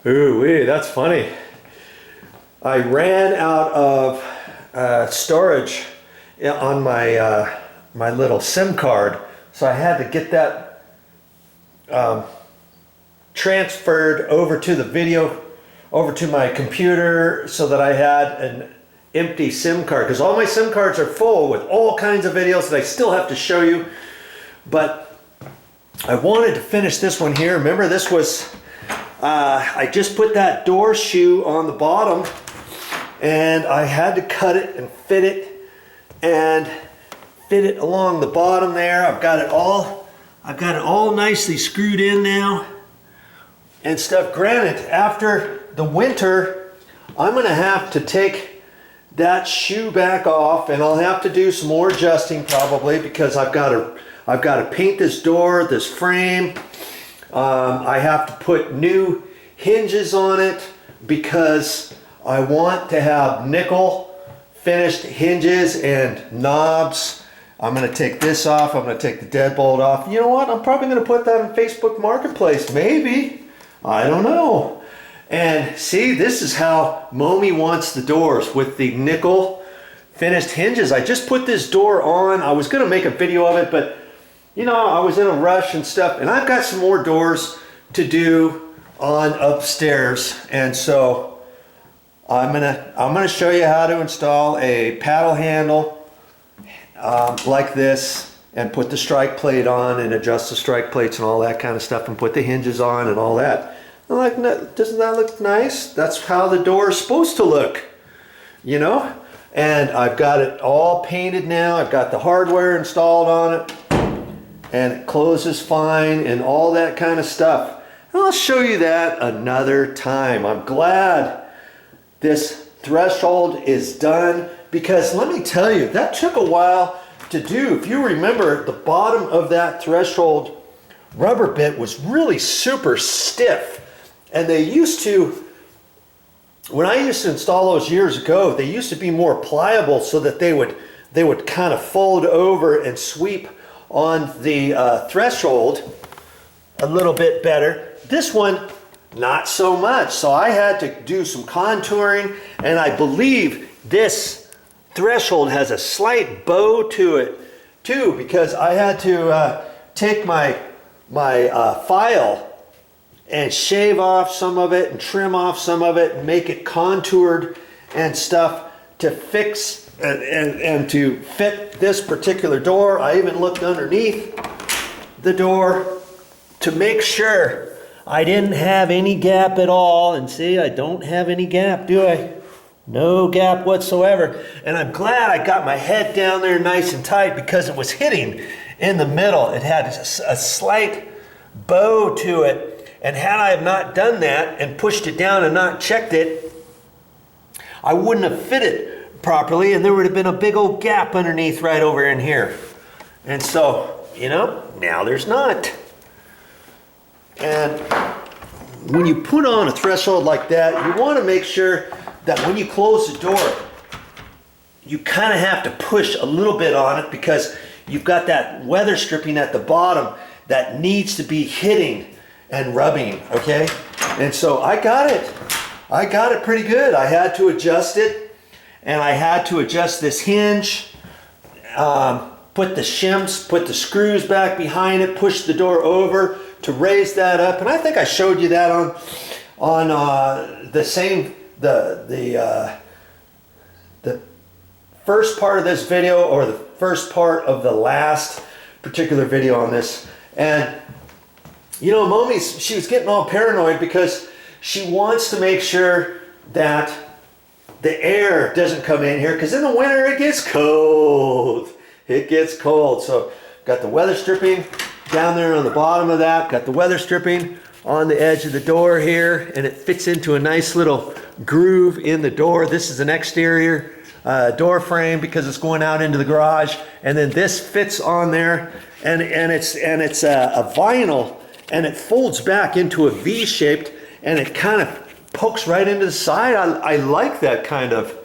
Ooh wee, that's funny. I ran out of storage on my my little SIM card, so I had to get that transferred over to over to my computer, so that I had an empty SIM card, because all my SIM cards are full with all kinds of videos that I still have to show you. But I wanted to finish this one here. Remember, this was I just put that door shoe on the bottom, and I had to cut it and fit it along the bottom there. I've got it all nicely screwed in now and stuff. Granted, after the winter, I'm gonna have to take that shoe back off, and I'll have to do some more adjusting probably, because I've got to paint this door, this frame. I have to put new hinges on it because I want to have nickel finished hinges and knobs. I'm going to take this off. I'm going to take the deadbolt off. You know what? I'm probably going to put that on Facebook Marketplace. Maybe. I don't know. And see, this is how Momi wants the doors, with the nickel finished hinges. I just put this door on. I was going to make a video of it, but you know, I was in a rush and stuff, and I've got some more doors to do on upstairs. And so I'm gonna show you how to install a paddle handle like this, and put the strike plate on and adjust the strike plates and all that kind of stuff, and put the hinges on and all that. I'm like, doesn't that look nice? That's how the door is supposed to look, you know? And I've got it all painted now. I've got the hardware installed on it, and it closes fine and all that kind of stuff. And I'll show you that another time. I'm glad this threshold is done, because let me tell you, that took a while to do. If you remember, the bottom of that threshold rubber bit was really super stiff. And they used to, when I used to install those years ago, they used to be more pliable, so that they would kind of fold over and sweep on the threshold a little bit better. This one, not so much. So I had to do some contouring, and I believe this threshold has a slight bow to it too, because I had to take my file and shave off some of it and trim off some of it and make it contoured and stuff to fix and to fit this particular door. I even looked underneath the door to make sure I didn't have any gap at all. And see, I don't have any gap, do I? No gap whatsoever. And I'm glad I got my head down there nice and tight, because it was hitting in the middle. It had a slight bow to it. And had I have not done that and pushed it down and not checked it, I wouldn't have fit it properly, and there would have been a big old gap underneath right over in here. And so, you know, now there's not. And when you put on a threshold like that, you want to make sure that when you close the door, you kind of have to push a little bit on it, because you've got that weather stripping at the bottom that needs to be hitting and rubbing, okay? And so I got it pretty good. I had to adjust it, and I had to adjust this hinge, put the shims, put the screws back behind it, push the door over to raise that up. And I think I showed you that on the first part of this video, or the first part of the last particular video on this. And you know, Momi, she was getting all paranoid, because she wants to make sure that the air doesn't come in here, because in the winter it gets cold. It gets cold. So got the weather stripping down there on the bottom of that. Got the weather stripping on the edge of the door here, and it fits into a nice little groove in the door. This is an exterior door frame, because it's going out into the garage. And then this fits on there, and it's a vinyl. And it folds back into a V-shaped, and it kind of pokes right into the side. I like that kind of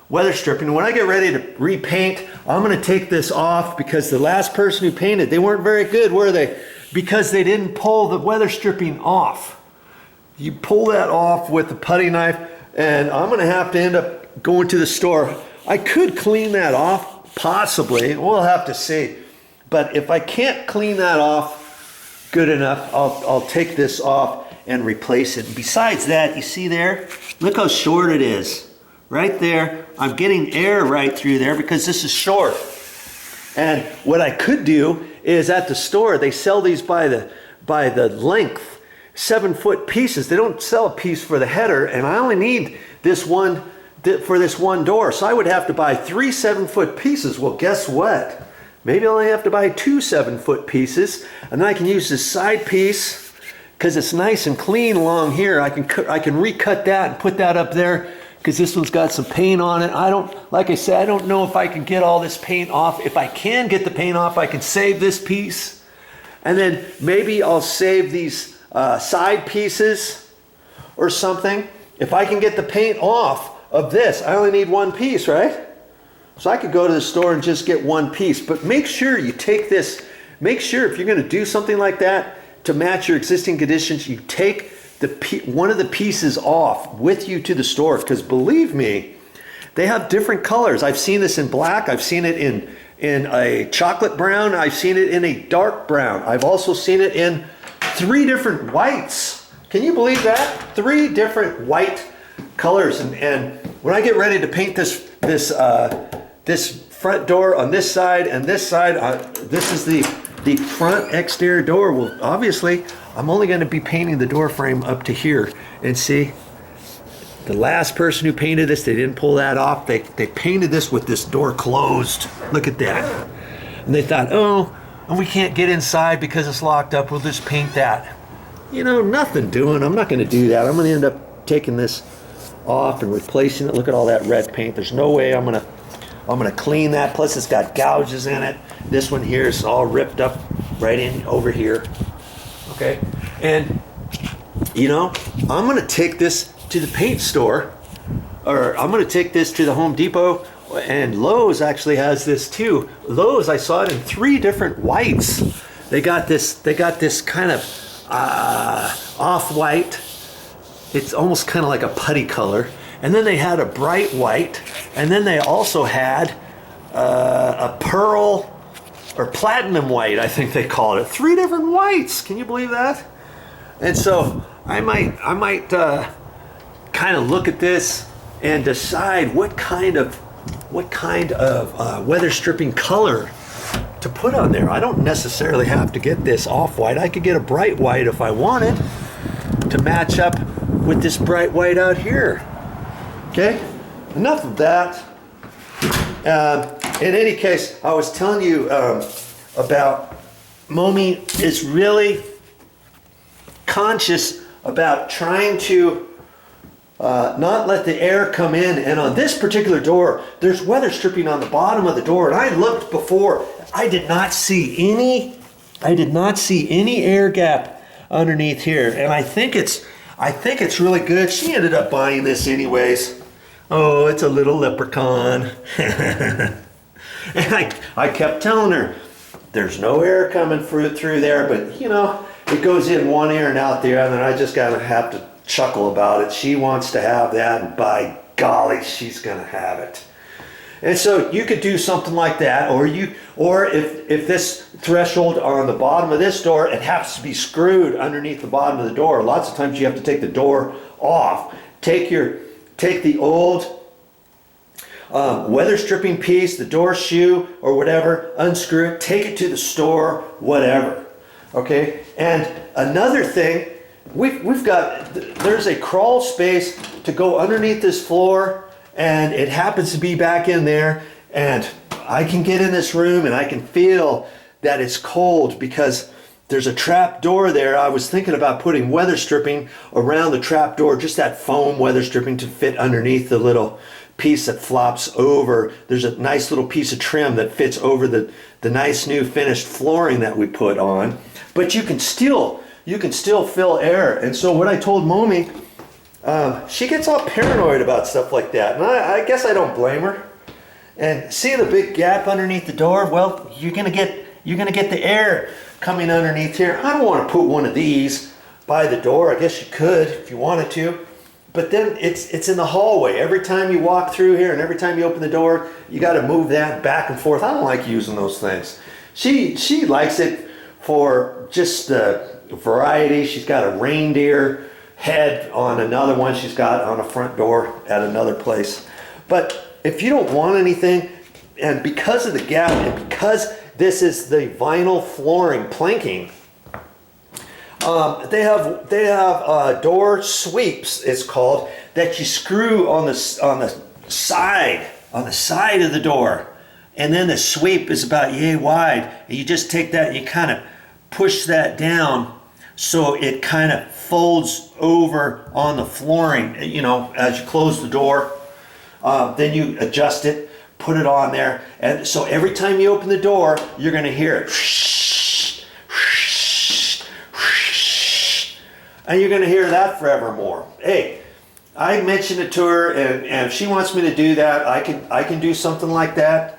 weather stripping. When I get ready to repaint, I'm going to take this off, because the last person who painted, they weren't very good, were they? Because they didn't pull the weather stripping off you pull that off with the putty knife, and I'm gonna have to end up going to the store. I could clean that off, possibly, we'll have to see. But if I can't clean that off good enough, I'll take this off and replace it. And besides that, you see there, look how short it is. Right there, I'm getting air right through there because this is short. And what I could do is at the store, they sell these by the length, 7-foot pieces. They don't sell a piece for the header, and I only need this one for this one door. So I would have to buy 3 7-foot pieces. Well, guess what? Maybe I only have to buy 2 7-foot pieces, and then I can use this side piece because it's nice and clean along here. I can recut that and put that up there because this one's got some paint on it. Like I said, I don't know if I can get all this paint off. If I can get the paint off, I can save this piece, and then maybe I'll save these side pieces or something. If I can get the paint off of this, I only need 1 piece, right? So I could go to the store and just get 1 piece, but make sure you take this, make sure if you're gonna do something like that to match your existing conditions, you take one of the pieces off with you to the store, because believe me, they have different colors. I've seen this in black, I've seen it in a chocolate brown, I've seen it in a dark brown. I've also seen it in 3 different whites. Can you believe that? 3 different white colors. And when I get ready to paint this front door on this side and this side, this is the front exterior door. Well, obviously, I'm only going to be painting the door frame up to here. And see, the last person who painted this, they didn't pull that off. They painted this with this door closed. Look at that. And they thought, oh, we can't get inside because it's locked up. We'll just paint that. You know, nothing doing. I'm not going to do that. I'm going to end up taking this off and replacing it. Look at all that red paint. There's no way I'm gonna clean that. Plus it's got gouges in it. This one here is all ripped up right in over here. Okay, and you know, I'm gonna take this to the paint store, or I'm gonna take this to the Home Depot, and Lowe's actually has this too. Lowe's, I saw it in 3 different whites. They got this kind of off-white. It's almost kind of like a putty color. And then they had a bright white. And then they also had a pearl or platinum white, I think they called it. 3 different whites. Can you believe that? And so I might kind of look at this and decide what kind of weather stripping color to put on there. I don't necessarily have to get this off-white. I could get a bright white if I wanted to match up with this bright white out here. Okay, enough of that. In any case, I was telling you about Momi is really conscious about trying to not let the air come in. And on this particular door, there's weather stripping on the bottom of the door. And I looked before, I did not see any air gap underneath here. And I think it's really good. She ended up buying this anyways. Oh, it's a little leprechaun. And I kept telling her, there's no air coming through there, but you know, it goes in one ear and out the other, and I just gotta have to chuckle about it. She wants to have that, and by golly, she's gonna have it. And so you could do something like that, or if this threshold on the bottom of this door, it has to be screwed underneath the bottom of the door. Lots of times you have to take the door off. Take the old weather stripping piece, the door shoe or whatever, unscrew it, take it to the store, whatever. Okay, and another thing, there's a crawl space to go underneath this floor, and it happens to be back in there, and I can get in this room and I can feel that it's cold because there's a trap door there. I was thinking about putting weather stripping around the trap door, just that foam weather stripping to fit underneath the little piece that flops over. There's a nice little piece of trim that fits over the nice new finished flooring that we put on. But you can still fill air. And so what I told Momi, she gets all paranoid about stuff like that. And I guess I don't blame her. And see the big gap underneath the door? Well, you're gonna get the air coming underneath here. I don't want to put one of these by the door. I guess you could if you wanted to. But then it's in the hallway. Every time you walk through here and every time you open the door, you got to move that back and forth. I don't like using those things. She likes it for just variety. She's got a reindeer head on another one she's got on a front door at another place. But if you don't want anything, and because of the gap and because this is the vinyl flooring planking, they have door sweeps, it's called, that you screw on the side of the door, and then the sweep is about yay wide, and you just take that and you kind of push that down so it kind of folds over on the flooring, you know, as you close the door. Then you adjust it, put it on there, and so every time you open the door, you're going to hear it. And you're going to hear that forevermore. Hey, I mentioned it to her, and if she wants me to do that, I can do something like that.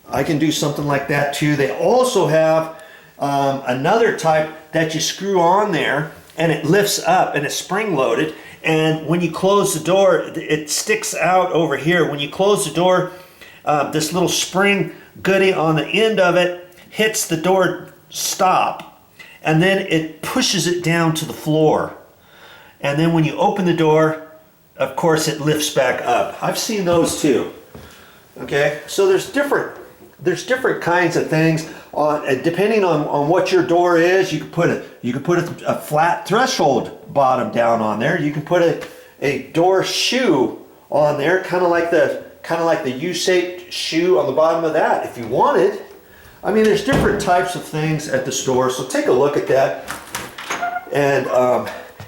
I can do something like that too. They also have another type that you screw on there, and it lifts up, and it's spring-loaded. And when you close the door, it sticks out over here. When you close the door, this little spring goodie on the end of it hits the door stop. And then it pushes it down to the floor. And then when you open the door, of course it lifts back up. I've seen those too. Okay, so there's different kinds of things depending on what your door is. You can put a flat threshold bottom down on there. You can put a door shoe on there, kind of like the U-shaped shoe on the bottom of that if you wanted. I mean, there's different types of things at the store, so take a look at that. And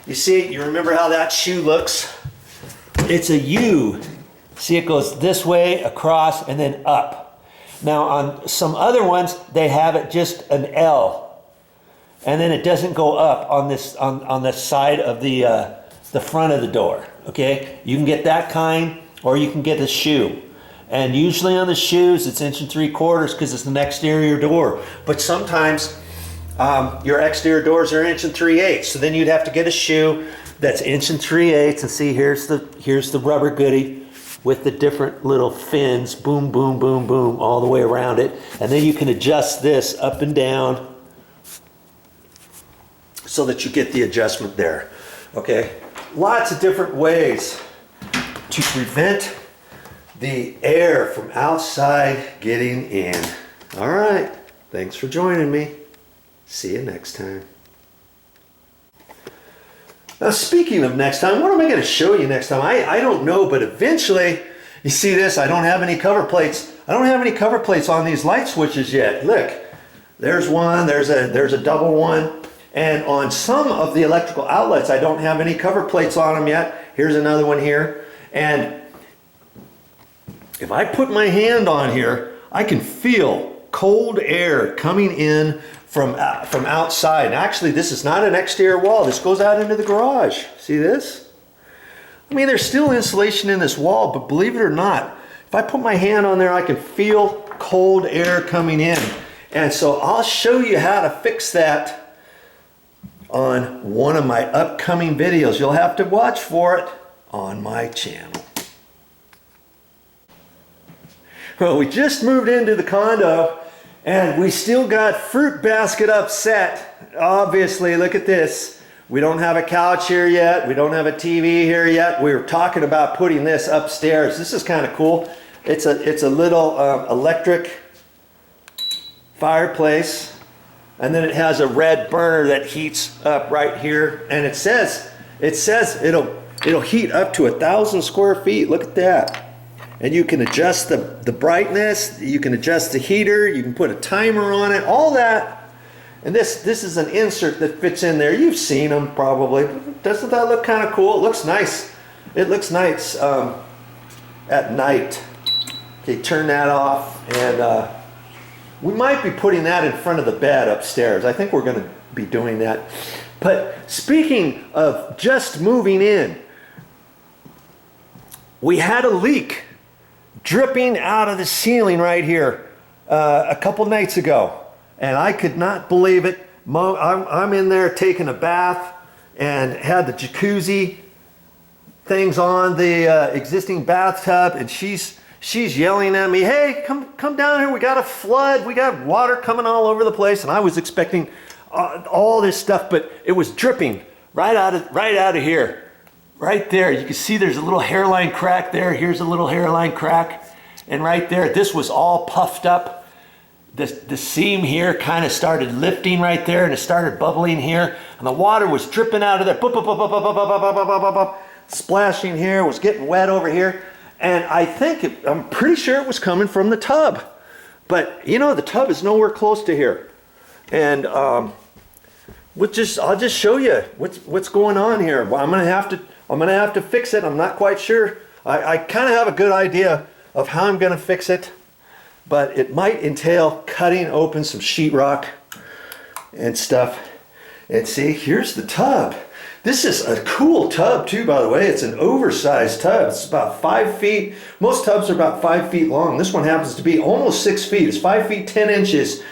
you remember how that shoe looks? It's a U. See, it goes this way, across, and then up. Now, on some other ones, they have it just an L. And then it doesn't go up on this on the side of the front of the door, okay? You can get that kind, or you can get a shoe. And usually on the shoes, it's 1 3/4 because it's an exterior door. But sometimes your exterior doors are 1 3/8. So then you'd have to get a shoe that's 1 3/8. And see, here's the rubber goodie with the different little fins, boom, boom, boom, boom, all the way around it. And then you can adjust this up and down so that you get the adjustment there. Okay, lots of different ways to prevent the air from outside getting in. All right, thanks for joining me. See you next time. Now, speaking of next time, what am I going to show you next time? I don't know, but eventually, you see this, I don't have any cover plates. I don't have any cover plates on these light switches yet. Look, there's one, there's a double one. And on some of the electrical outlets, I don't have any cover plates on them yet. Here's another one here. And if I put my hand on here, I can feel cold air coming in from outside. And actually, this is not an exterior wall. This goes out into the garage. See this? I mean, there's still insulation in this wall, but believe it or not, if I put my hand on there, I can feel cold air coming in. And so I'll show you how to fix that on one of my upcoming videos. You'll have to watch for it on my channel. Well, we just moved into the condo and we still got fruit basket upset. Obviously, look at this. We don't have a couch here yet. We don't have a TV here yet. We were talking about putting this upstairs. This is kind of cool. It's a little electric fireplace, and then it has a red burner that heats up right here. And it says it'll heat up to 1,000 square feet. Look at that. And you can adjust the brightness, you can adjust the heater, you can put a timer on it, all that. And this is an insert that fits in there. You've seen them probably. Doesn't that look kind of cool? It looks nice. It looks nice at night. Okay, turn that off. And we might be putting that in front of the bed upstairs. I think we're going to be doing that. But speaking of just moving in, we had a leak dripping out of the ceiling right here a couple nights ago, and I could not believe it. I'm in there taking a bath, and had the jacuzzi things on the existing bathtub, and she's yelling at me, hey, come down here, we got a flood, we got water coming all over the place. And I was expecting all this stuff, but it was dripping right out of here, right there. You can see there's a little hairline crack there. Here's a little hairline crack, and right there, this was all puffed up. The seam here kind of started lifting right there, and it started bubbling here, and the water was dripping out of there, splashing here, was getting wet over here. And I'm pretty sure it was coming from the tub, but you know, the tub is nowhere close to here. And I'll just show you what's going on here. Well, I'm gonna have to fix it. I'm not quite sure. I kind of have a good idea of how I'm gonna fix it, but it might entail cutting open some sheetrock and stuff. And see, here's the tub. This is a cool tub too, by the way. It's an oversized tub. It's about 5 feet. Most tubs are about 5 feet long. This one happens to be almost 6 feet. It's 5 feet 10 inches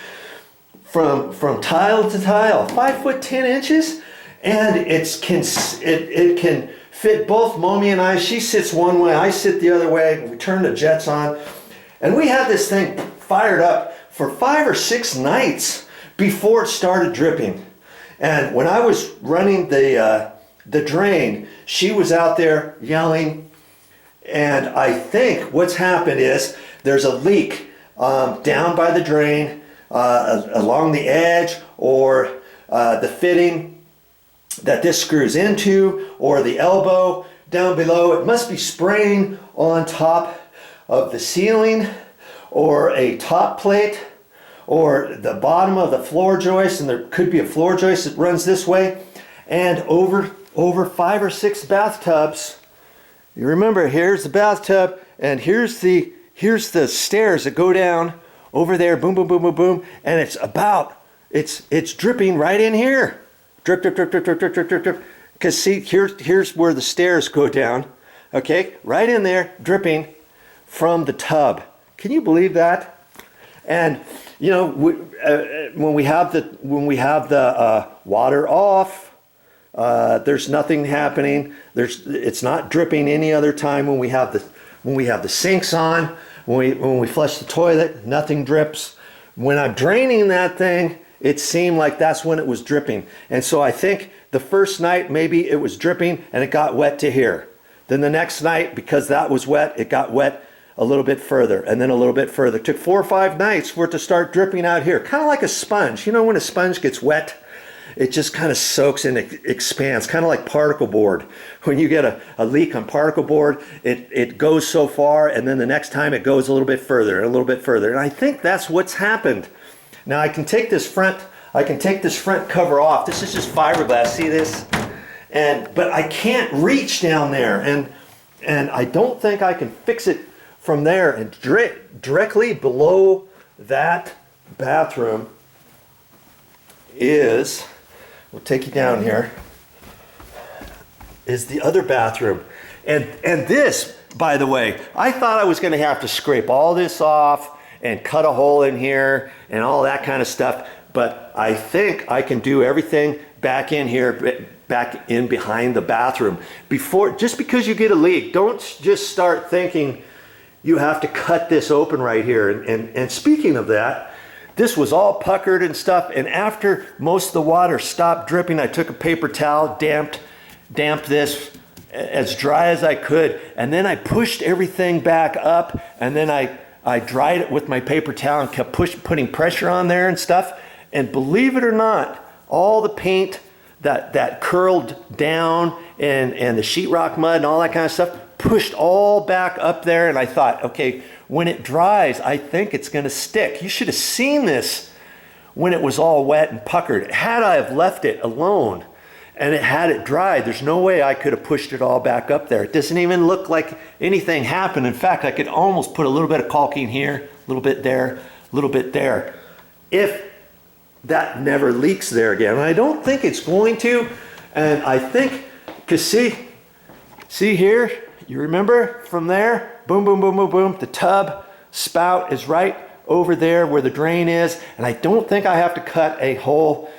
from tile to tile. 5 foot 10 inches, and it can fit both Momi and I. She sits one way, I sit the other way. We turn the jets on, and we had this thing fired up for 5 or 6 nights before it started dripping. And when I was running the drain, she was out there yelling. And I think what's happened is there's a leak down by the drain, along the edge, or the fitting that this screws into, or the elbow down below. It must be spraying on top of the ceiling, or a top plate, or the bottom of the floor joist, and there could be a floor joist that runs this way. And over 5 or 6 bathtubs, you remember, here's the bathtub, and here's the stairs that go down over there, boom, boom, boom, boom, boom, and it's dripping right in here. Drip, drip, drip, drip, drip, drip, drip, drip, drip. Because see, here's where the stairs go down, okay? Right in there, dripping from the tub. Can you believe that? And you know, when we have the water off, there's nothing happening. It's not dripping any other time. When we have the sinks on, when we flush the toilet, nothing drips. When I'm draining that thing, it seemed like that's when it was dripping. And so I think the first night maybe it was dripping and it got wet to here. Then the next night, because that was wet, it got wet a little bit further, and then a little bit further. It took 4 or 5 nights for it to start dripping out here, kind of like a sponge. You know, when a sponge gets wet, it just kind of soaks and it expands, kind of like particle board. When you get a leak on particle board, it goes so far, and then the next time it goes a little bit further and a little bit further. And I think that's what's happened. Now I can take this front cover off. This is just fiberglass. See this? But I can't reach down there, and I don't think I can fix it from there. And directly below that bathroom is, we'll take you down here, is the other bathroom. And this, by the way, I thought I was going to have to scrape all this off and cut a hole in here and all that kind of stuff. But I think I can do everything back in here, back in behind the bathroom. Just because you get a leak, don't just start thinking you have to cut this open right here. And speaking of that, this was all puckered and stuff. And after most of the water stopped dripping, I took a paper towel, damped this as dry as I could. And then I pushed everything back up, and then I dried it with my paper towel and kept putting pressure on there and stuff. And believe it or not, all the paint that curled down and the sheetrock mud and all that kind of stuff pushed all back up there. And I thought, okay, when it dries, I think it's going to stick. You should have seen this when it was all wet and puckered. Had I have left it alone and it had it dried, there's no way I could have pushed it all back up there. It doesn't even look like anything happened. In fact, I could almost put a little bit of caulking here, a little bit there, a little bit there, if that never leaks there again. And I don't think it's going to. And I think, because see here, you remember from there, boom, boom, boom, boom, boom, the tub spout is right over there where the drain is. And I don't think I have to cut a hole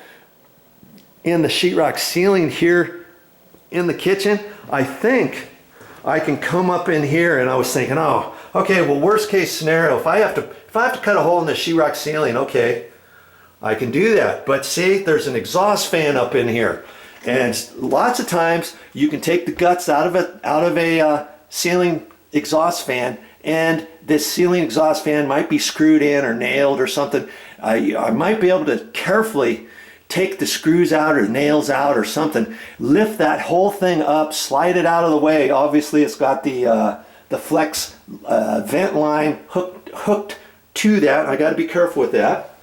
in the sheetrock ceiling here in the kitchen, I think I can come up in here, and I was thinking, oh, okay, well, worst case scenario, if I have to cut a hole in the sheetrock ceiling, okay, I can do that. But see, there's an exhaust fan up in here, and lots of times you can take the guts out of a ceiling exhaust fan, and this ceiling exhaust fan might be screwed in or nailed or something. I might be able to carefully take the screws out or nails out or something, lift that whole thing up, slide it out of the way. Obviously it's got the flex vent line hooked to that. I got to be careful with that.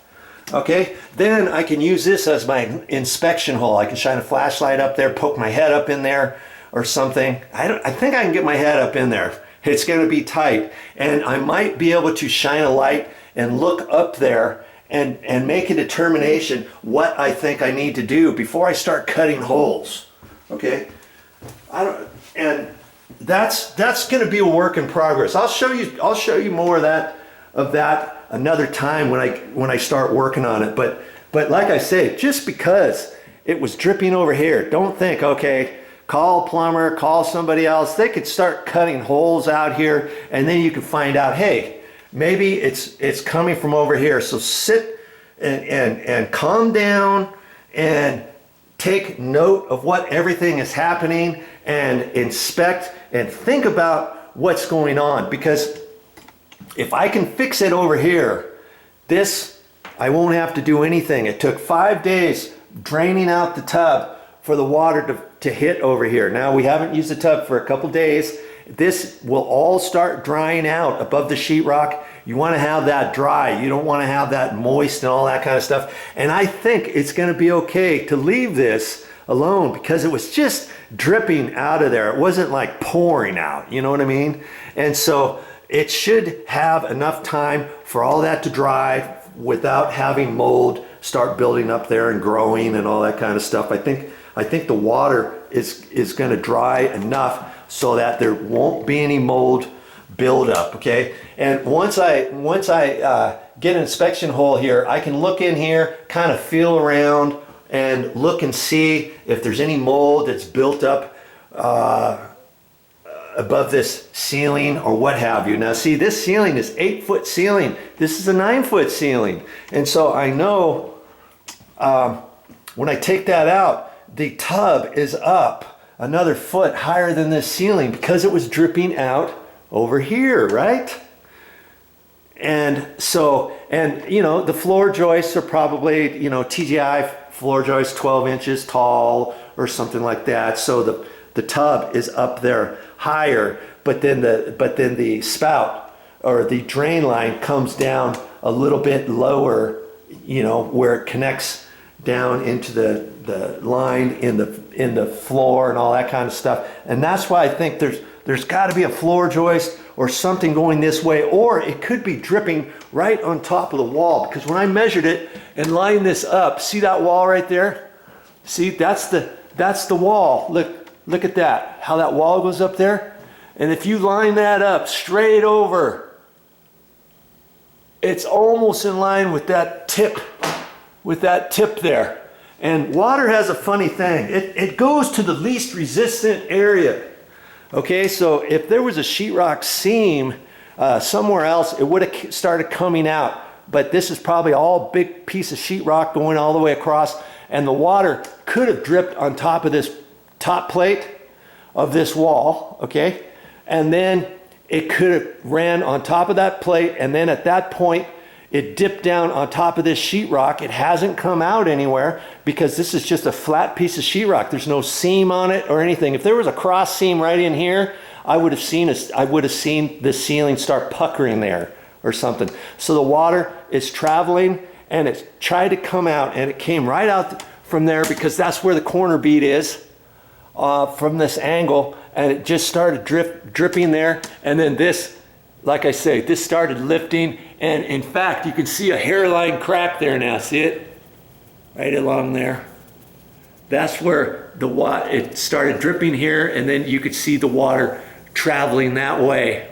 Okay, then I can use this as my inspection hole. I can shine a flashlight up there, poke my head up in there or something. I think I can get my head up in there. It's going to be tight, and I might be able to shine a light and look up there and make a determination what I think I need to do before I start cutting holes. Okay, and that's going to be a work in progress. I'll show you more of that another time when I start working on it. But like I say, just because it was dripping over here, don't think, okay, call a plumber, call somebody else. They could start cutting holes out here, and then you can find out, hey, maybe it's coming from over here. So sit and calm down and take note of what everything is happening and inspect and think about what's going on. Because if I can fix it over here, I won't have to do anything. It took 5 days draining out the tub for the water to hit over here. Now, we haven't used the tub for a couple days. This will all start drying out above the sheetrock. You want to have that dry. You don't want to have that moist and all that kind of stuff. And I think it's going to be okay to leave this alone because it was just dripping out of there. It wasn't like pouring out, you know what I mean? And so it should have enough time for all that to dry without having mold start building up there and growing and all that kind of stuff. I think the water is going to dry enough so that there won't be any mold buildup. Okay, and once I get an inspection hole here, I can look in here, kind of feel around and look and see if there's any mold that's built up above this ceiling or what have you. Now see, this ceiling is 8-foot ceiling. This is a 9-foot ceiling, and so I know when I take that out, the tub is up another foot higher than this ceiling because it was dripping out over here, right? And so, and you know, the floor joists are probably, you know, TGI floor joists 12 inches tall or something like that. So the tub is up there higher, but then the spout or the drain line comes down a little bit lower, you know, where it connects down into the line in the floor and all that kind of stuff. And that's why I think there's got to be a floor joist or something going this way, or it could be dripping right on top of the wall. Because when I measured it and lined this up, see that wall right there? See, that's the wall. Look at that, how that wall goes up there. And if you line that up straight over, it's almost in line with that tip there. And water has a funny thing. It goes to the least resistant area. Okay, so if there was a sheetrock seam somewhere else, it would have started coming out. But this is probably all big piece of sheetrock going all the way across, and the water could have dripped on top of this top plate of this wall, okay? And then it could have ran on top of that plate, and then at that point, it dipped down on top of this sheetrock. It hasn't come out anywhere because this is just a flat piece of sheetrock. There's no seam on it or anything. If there was a cross seam right in here, I would have seen the ceiling start puckering there or something. So the water is traveling and it's tried to come out, and it came right out from there because that's where the corner bead is from this angle, and it just started dripping there. And then this, like I say, this started lifting, and in fact, you can see a hairline crack there now. See it? Right along there. That's where it started dripping here, and then you could see the water traveling that way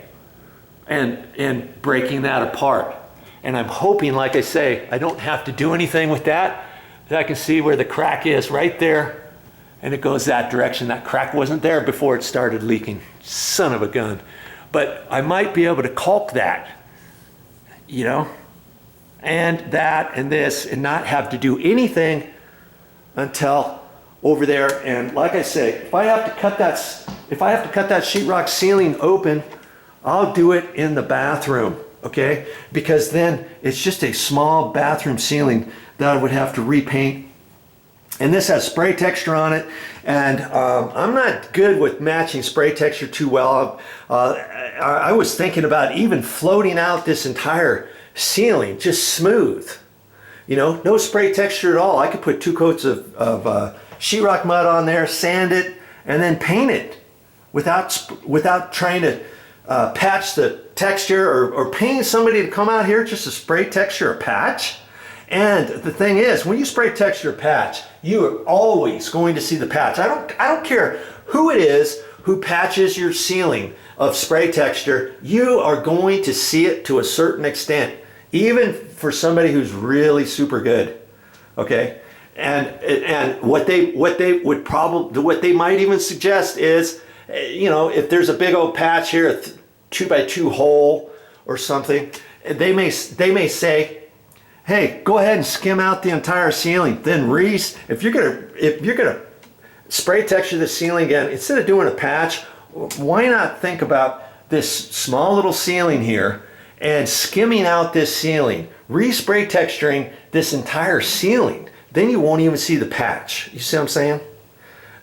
and breaking that apart. And I'm hoping, like I say, I don't have to do anything with that. I can see where the crack is right there. and it goes that direction. That crack wasn't there before it started leaking. Son of a gun. But I might be able to caulk that, you know, and that and this, and not have to do anything until over there. And like I say, if I have to cut that sheetrock ceiling open, I'll do it in the bathroom, okay? Because then it's just a small bathroom ceiling that I would have to repaint. And this has spray texture on it, and I'm not good with matching spray texture too well. I was thinking about even floating out this entire ceiling, just smooth. You know, no spray texture at all. I could put 2 coats of sheetrock mud on there, sand it, and then paint it without trying to patch the texture or paying somebody to come out here just to spray texture a patch. And the thing is, when you spray texture a patch, you are always going to see the patch. I don't care who it is who patches your ceiling of spray texture, you are going to see it to a certain extent, even for somebody who's really super good. Okay? And what they might even suggest is, you know, if there's a big old patch here, a 2x2 hole or something, they may say, hey, go ahead and skim out the entire ceiling. Then if you're gonna spray texture the ceiling again, instead of doing a patch, why not think about this small little ceiling here and skimming out this ceiling, respray texturing this entire ceiling. Then you won't even see the patch. You see what I'm saying?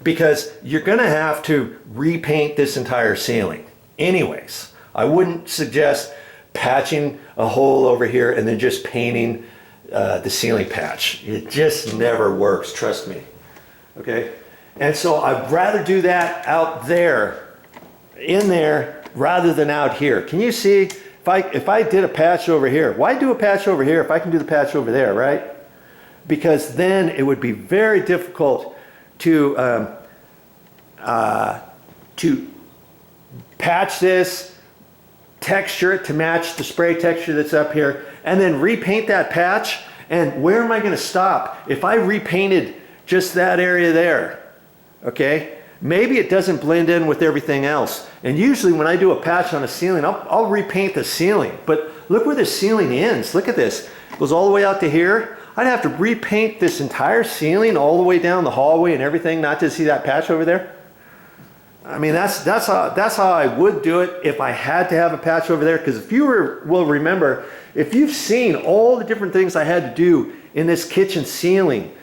Because you're gonna have to repaint this entire ceiling. Anyways, I wouldn't suggest patching a hole over here and then just painting the ceiling patch. It just never works, trust me. Okay? And so I'd rather do that out there, in there, rather than out here. Can you see, if I did a patch over here, why do a patch over here if I can do the patch over there, right? Because then it would be very difficult to patch this, texture it to match the spray texture that's up here, and then repaint that patch. And where am I going to stop? If I repainted just that area there, okay, maybe it doesn't blend in with everything else. And usually when I do a patch on a ceiling, I'll repaint the ceiling. But look where the ceiling ends. Look at this. It goes all the way out to here. I'd have to repaint this entire ceiling all the way down the hallway and everything not to see that patch over there. I mean, that's how I would do it if I had to have a patch over there. Because if you will remember, if you've seen all the different things I had to do in this kitchen ceiling,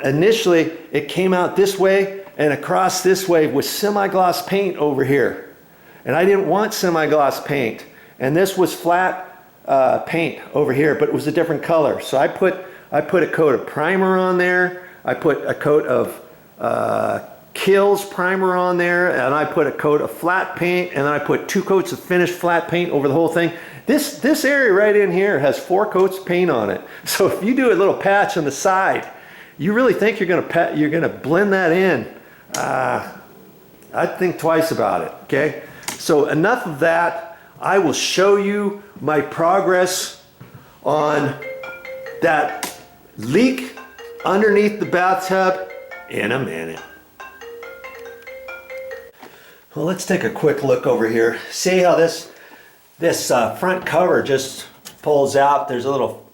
initially it came out this way and across this way with semi-gloss paint over here. And I didn't want semi-gloss paint. And this was flat paint over here, but it was a different color. So I put a coat of primer on there. I put a coat of Kills primer on there, and I put a coat of flat paint, and then I put 2 coats of finished flat paint over the whole thing. This area right in here has 4 coats of paint on it. So if you do a little patch on the side, you really think you're gonna blend that in, I'd think twice about it. Okay, so enough of that. I will show you my progress on that leak underneath the bathtub in a minute. Well, let's take a quick look over here. See how this front cover just pulls out. There's a little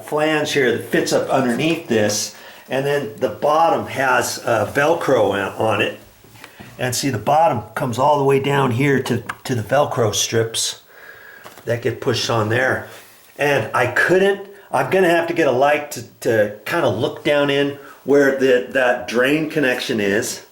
flange here that fits up underneath this, and then the bottom has Velcro on it. And see, the bottom comes all the way down here to the Velcro strips that get pushed on there. And I'm gonna have to get a light to kind of look down in where that drain connection is.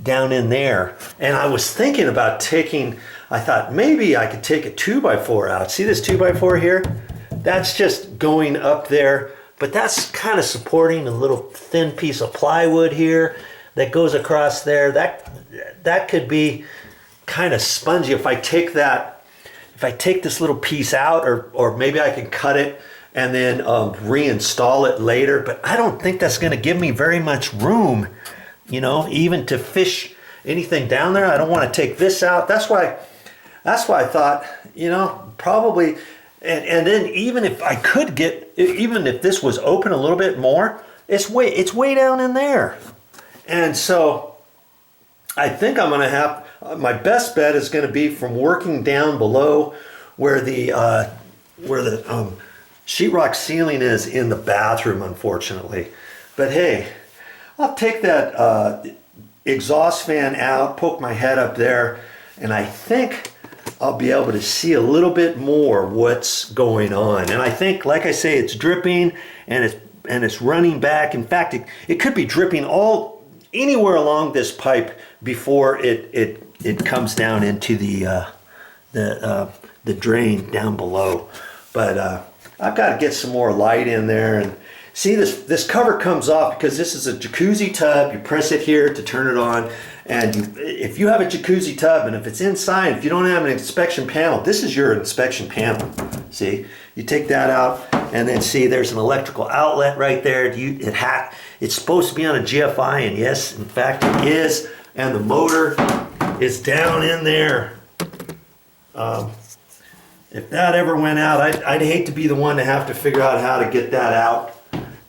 Down in there. And I was thinking about I thought maybe I could take a 2x4 out. See this 2x4 here? That's just going up there, but that's kind of supporting a little thin piece of plywood here that goes across there. That could be kind of spongy if I take this little piece out, or maybe I can cut it and then reinstall it later, but I don't think that's going to give me very much room, you know, even to fish anything down there. I don't want to take this out. That's why I thought, you know, probably, and then even if this was open a little bit more, it's way down in there. And so I think I'm going to have, my best bet is going to be from working down below where the sheetrock ceiling is in the bathroom, unfortunately. But hey, I'll take that exhaust fan out, poke my head up there, and I think I'll be able to see a little bit more what's going on. And I think, like I say, it's dripping and it's running back. In fact, it could be dripping anywhere along this pipe before it comes down into the drain down below. But I've got to get some more light in there. And see, this cover comes off because this is a jacuzzi tub. You press it here to turn it on. And if you have a jacuzzi tub and if it's inside, if you don't have an inspection panel, this is your inspection panel. See, you take that out and then see there's an electrical outlet right there. It's supposed to be on a GFI, and yes, in fact it is. And the motor is down in there. If that ever went out, I'd hate to be the one to have to figure out how to get that out,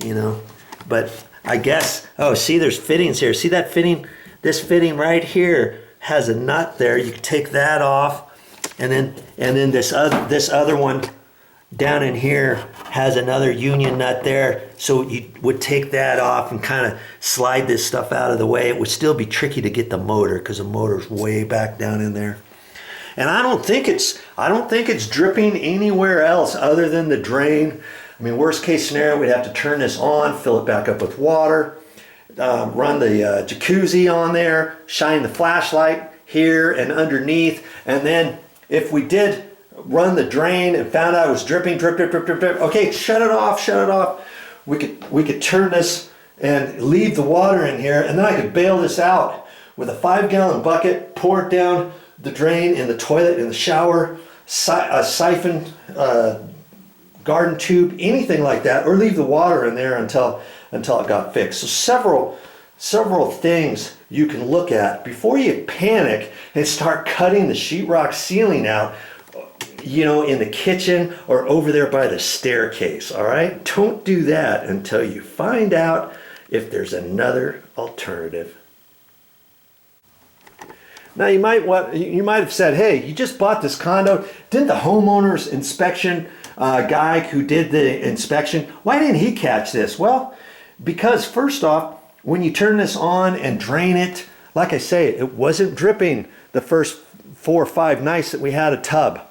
you know. But I guess, oh, see, there's fittings here. See that fitting? This fitting right here has a nut there. You can take that off, and then this other one down in here has another union nut there. So you would take that off and kind of slide this stuff out of the way. It would still be tricky to get the motor because the motor's way back down in there. And I don't think it's dripping anywhere else other than the drain. I mean, worst case scenario, we'd have to turn this on, fill it back up with water. Run the jacuzzi on there, shine the flashlight here and underneath, and then if we did run the drain and found out it was dripping, drip, okay, shut it off. We could turn this and leave the water in here, and then I could bail this out with a 5-gallon bucket, pour it down the drain in the toilet, in the shower, a siphon, garden tube, anything like that, or leave the water in there until it got fixed. So several things you can look at before you panic and start cutting the sheetrock ceiling out, you know, in the kitchen or over there by the staircase. All right, don't do that until you find out if there's another alternative. Now you might have said, hey, you just bought this condo. Didn't the homeowner's inspection guy who did the inspection, why didn't he catch this? Well, because first off, when you turn this on and drain it, like I say, it wasn't dripping the first 4 or 5 nights that we had a tub,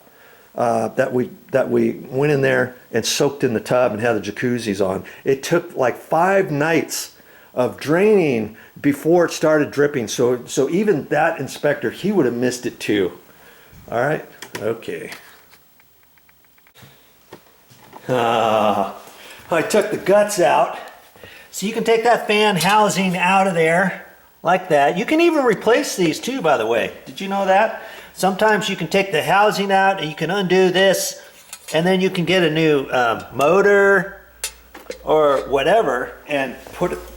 that we went in there and soaked in the tub and had the jacuzzis on. It took like 5 nights of draining before it started dripping. So even that inspector, he would have missed it too. All right, okay. I took the guts out. So you can take that fan housing out of there like that. You can even replace these too, by the way. Did you know that? Sometimes you can take the housing out and you can undo this, and then you can get a new motor or whatever and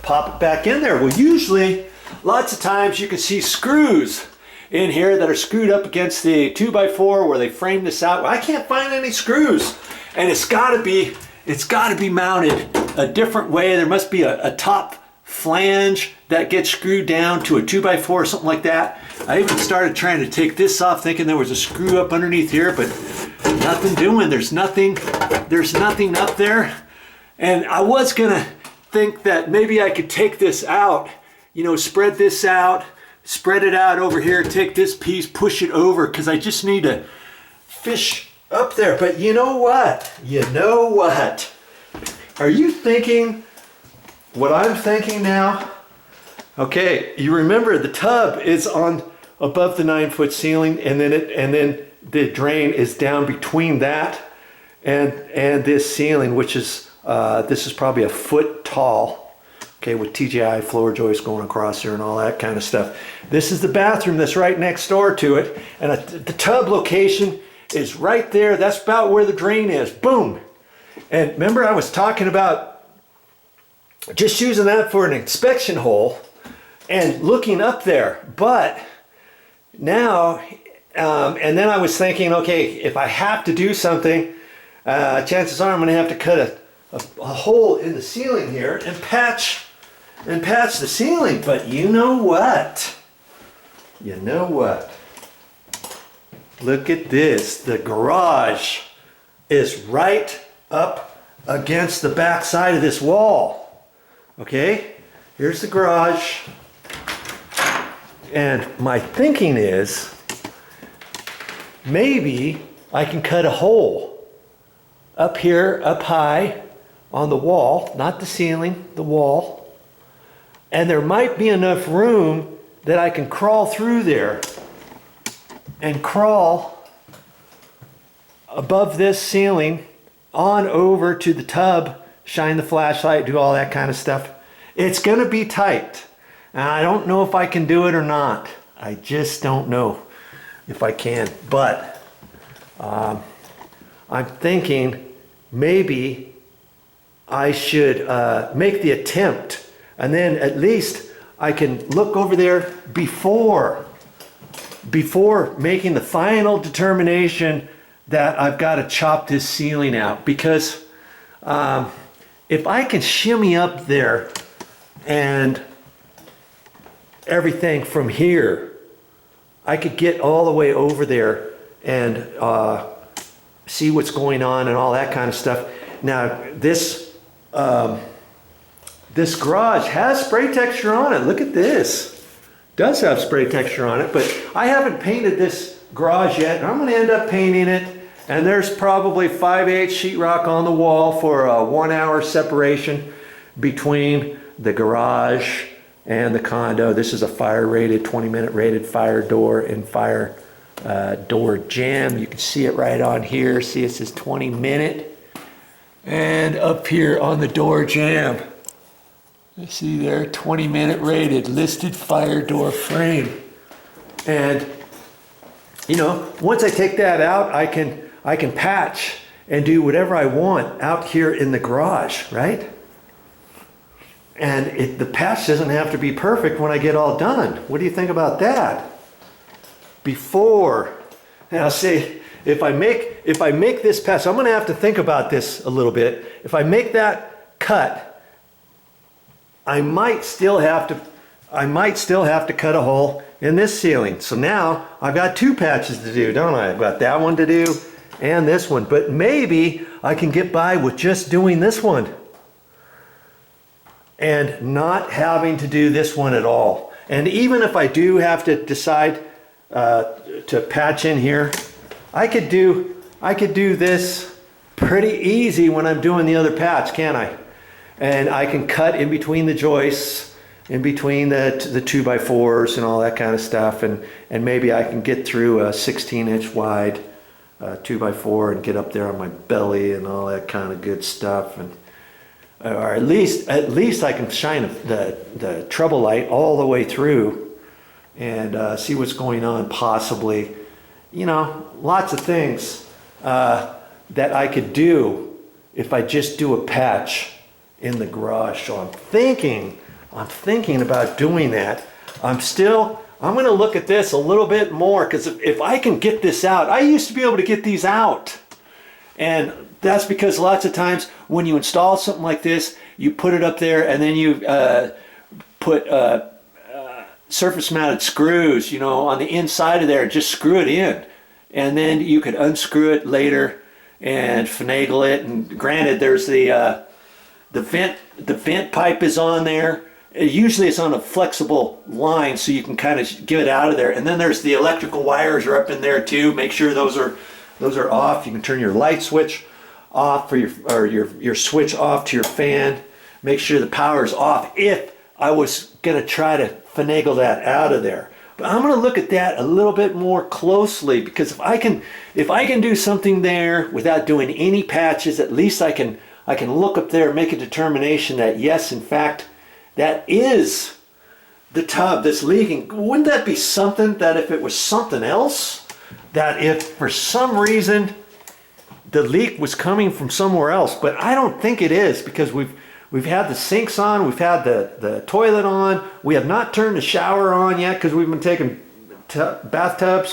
pop it back in there. Well, usually, lots of times you can see screws in here that are screwed up against the 2x4 where they frame this out. Well, I can't find any screws, and it's got to be mounted a different way. There must be a top flange that gets screwed down to a 2x4 or something like that. I even started trying to take this off thinking there was a screw up underneath here, but nothing doing. There's nothing up there. And I was gonna think that maybe I could take this out, you know, spread this out, spread it out over here, take this piece, push it over, because I just need to fish up there. But you know what? Are you thinking what I'm thinking now? Okay, you remember the tub is on above the 9-foot ceiling, and then the drain is down between that and this ceiling, which is this is probably a foot tall. Okay, with TGI floor joists going across there and all that kind of stuff. This is the bathroom that's right next door to it, and the tub location is right there. That's about where the drain is. Boom. And remember, I was talking about just using that for an inspection hole and looking up there. But now, and then I was thinking, okay, if I have to do something, chances are I'm going to have to cut a hole in the ceiling here and patch and patch the ceiling. But you know what? You know what? Look at this. The garage is right up against the back side of this wall. Okay? Here's the garage. And my thinking is maybe I can cut a hole up here, up high on the wall, not the ceiling, the wall. And there might be enough room that I can crawl through there and crawl above this ceiling on over to the tub, shine the flashlight, do all that kind of stuff. It's gonna be tight. And I don't know if I can do it or not. I just don't know if I can. But I'm thinking maybe I should make the attempt, and then at least I can look over there before making the final determination that I've got to chop this ceiling out. Because if I can shimmy up there and everything from here, I could get all the way over there and see what's going on and all that kind of stuff. Now this garage has spray texture on it. Look at this. Does have spray texture on it, but I haven't painted this garage yet. I'm going to end up painting it. And there's probably 5/8 sheetrock on the wall for a 1 hour separation between the garage and the condo. This is a fire rated, 20-minute rated fire door and fire door jamb. You can see it right on here. See, it says 20-minute. And up here on the door jamb, you see there, 20-minute rated, listed fire door frame. And you know, once I take that out, I can patch and do whatever I want out here in the garage, right? And the patch doesn't have to be perfect when I get all done. What do you think about that? Now see, if I make this patch, I'm gonna have to think about this a little bit. If I make that cut, I might still have to cut a hole in this ceiling. So now I've got 2 patches to do, don't I? I've got that one to do and this one. But maybe I can get by with just doing this one and not having to do this one at all. And even if I do have to decide to patch in here, I could do this pretty easy when I'm doing the other patch, can't I? And I can cut in between the joists, in between the 2x4s and all that kind of stuff, and maybe I can get through a 16-inch wide 2x4 and get up there on my belly and all that kind of good stuff. And or at least I can shine the treble light all the way through and see what's going on, possibly. You know, lots of things that I could do if I just do a patch in the garage. So I'm thinking about doing that. I'm going to look at this a little bit more, because if I can get this out, I used to be able to get these out. And that's because lots of times when you install something like this, you put it up there and then you put surface mounted screws, you know, on the inside of there, and just screw it in. And then you could unscrew it later and finagle it. And granted, there's the vent pipe is on there. Usually it's on a flexible line, so you can kind of get it out of there. And then there's the electrical wires are up in there too. Make sure those are off. You can turn your light switch off, or your switch off to your fan. Make sure the power is off if I was gonna try to finagle that out of there. But I'm gonna look at that a little bit more closely, because if I can do something there without doing any patches, at least I can look up there and make a determination that yes, in fact, that is the tub that's leaking. Wouldn't that be something, that if it was something else, that if for some reason the leak was coming from somewhere else? But I don't think it is, because we've had the sinks on, we've had the toilet on, we have not turned the shower on yet, because we've been taking bathtub,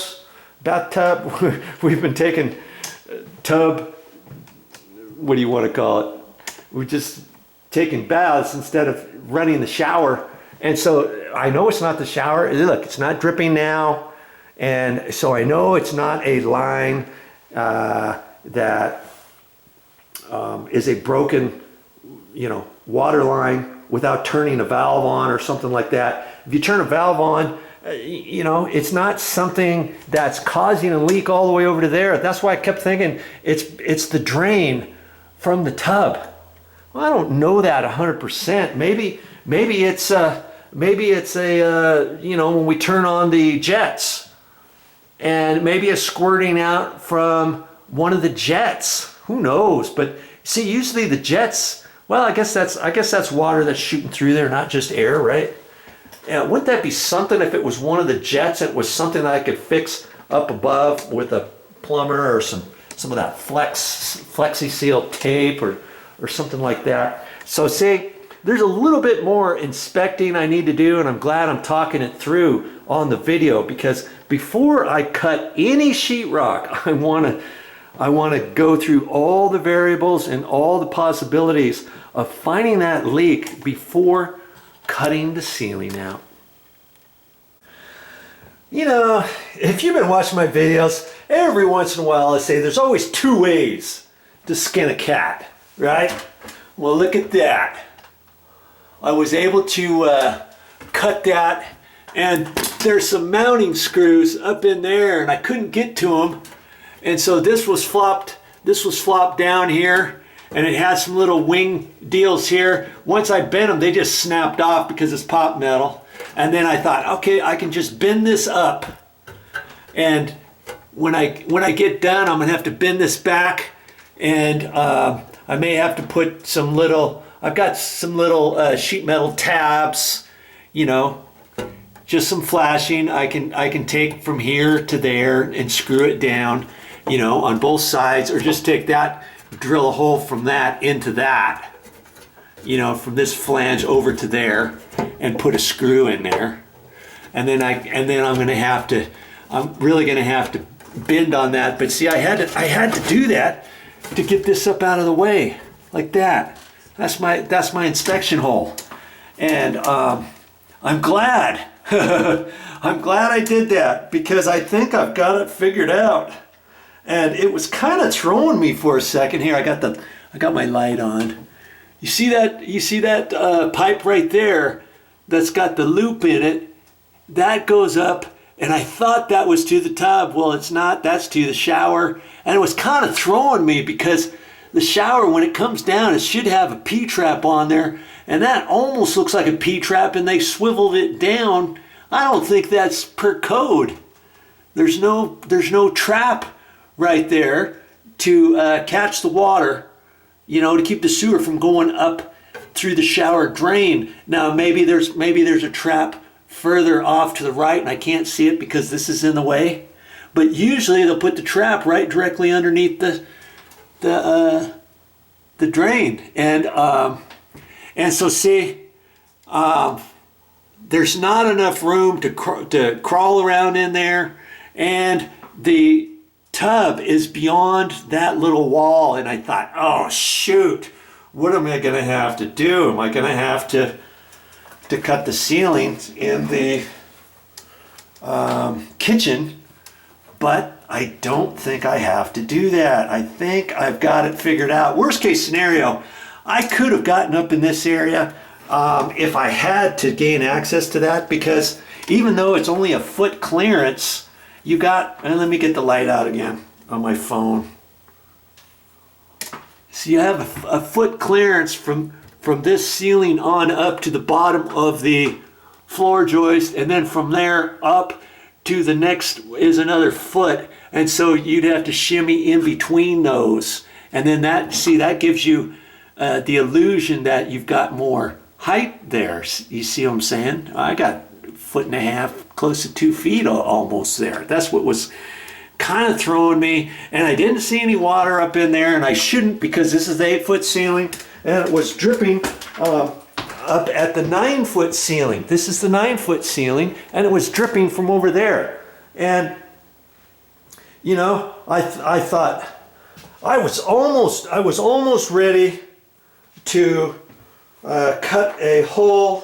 we've been taking tub, what do you want to call it? We're just taking baths instead of running the shower. And so I know it's not the shower. Look, it's not dripping now. And so I know it's not a line that is a broken, water line without turning a valve on or something like that. If you turn a valve on, it's not something that's causing a leak all the way over to there. That's why I kept thinking it's the drain from the tub. Well, I don't know that 100%. Maybe it's when we turn on the jets, and maybe it's squirting out from one of the jets. Who knows? But see, usually the jets. Well, I guess that's water that's shooting through there, not just air, right? And wouldn't that be something if it was one of the jets and it was something that I could fix up above with a plumber or some of that flexi seal tape or something like that. So see, there's a little bit more inspecting I need to do, and I'm glad I'm talking it through on the video, because before I cut any sheetrock, I want to go through all the variables and all the possibilities of finding that leak before cutting the ceiling out. If you've been watching my videos, every once in a while I say there's always two ways to skin a cat, right? Well, look at that. I was able to cut that, and there's some mounting screws up in there, and I couldn't get to them. And so this was flopped down here, and it had some little wing deals here. Once I bent them, they just snapped off because it's pop metal. And then I thought, okay, I can just bend this up. And when I get done, I'm gonna have to bend this back, and I may have to put I've got some little sheet metal tabs, just some flashing. I can take from here to there and screw it down, on both sides, or just take that, drill a hole from that into that, from this flange over to there, and put a screw in there. And then I'm really gonna have to bend on that. But see, I had to do that to get this up out of the way, like that. That's my inspection hole, and I'm glad. I'm glad I did that, because I think I've got it figured out. And it was kind of throwing me for a second here. I got my light on. You see that pipe right there that's got the loop in it? That goes up, and I thought that was to the tub. Well, it's not. That's to the shower. And it was kind of throwing me, because the shower, when it comes down, it should have a P-trap on there, and that almost looks like a P-trap, and they swiveled it down. I don't think that's per code. There's no trap right there to catch the water, to keep the sewer from going up through the shower drain. Now maybe there's a trap further off to the right, and I can't see it because this is in the way. But usually they'll put the trap right directly underneath the drain, and so see, there's not enough room to crawl around in there, and the tub is beyond that little wall. And I thought, oh shoot, what am I gonna have to do? Am I gonna have to cut the ceilings in the kitchen? But I don't think I have to do that. I think I've got it figured out. Worst case scenario, I could have gotten up in this area if I had to gain access to that, because even though it's only a foot clearance, you got, and let me get the light out again on my phone. So you have a foot clearance from this ceiling on up to the bottom of the floor joist, and then from there up to the next is another foot, and so you'd have to shimmy in between those, and then that gives you the illusion that you've got more height there. You see what I'm saying? I got a foot and a half, close to 2 feet almost there. That's what was kind of throwing me, and I didn't see any water up in there, and I shouldn't, because this is the 8-foot ceiling, and it was dripping up at the 9-foot ceiling. This is the 9-foot ceiling, and it was dripping from over there. And I thought I was almost ready to cut a hole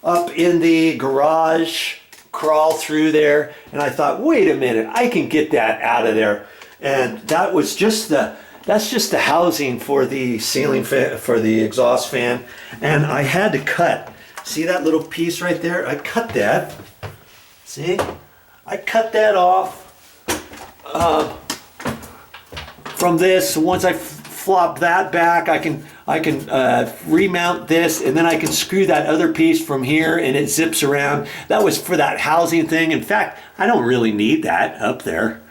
up in the garage, crawl through there, and I thought, wait a minute, I can get that out of there. And that was just that's just the housing for the ceiling fan, for the exhaust fan. And I had to cut. See that little piece right there? I cut that. See? I cut that off from this. Once I flop that back, I can remount this, and then I can screw that other piece from here, and it zips around. That was for that housing thing. In fact, I don't really need that up there.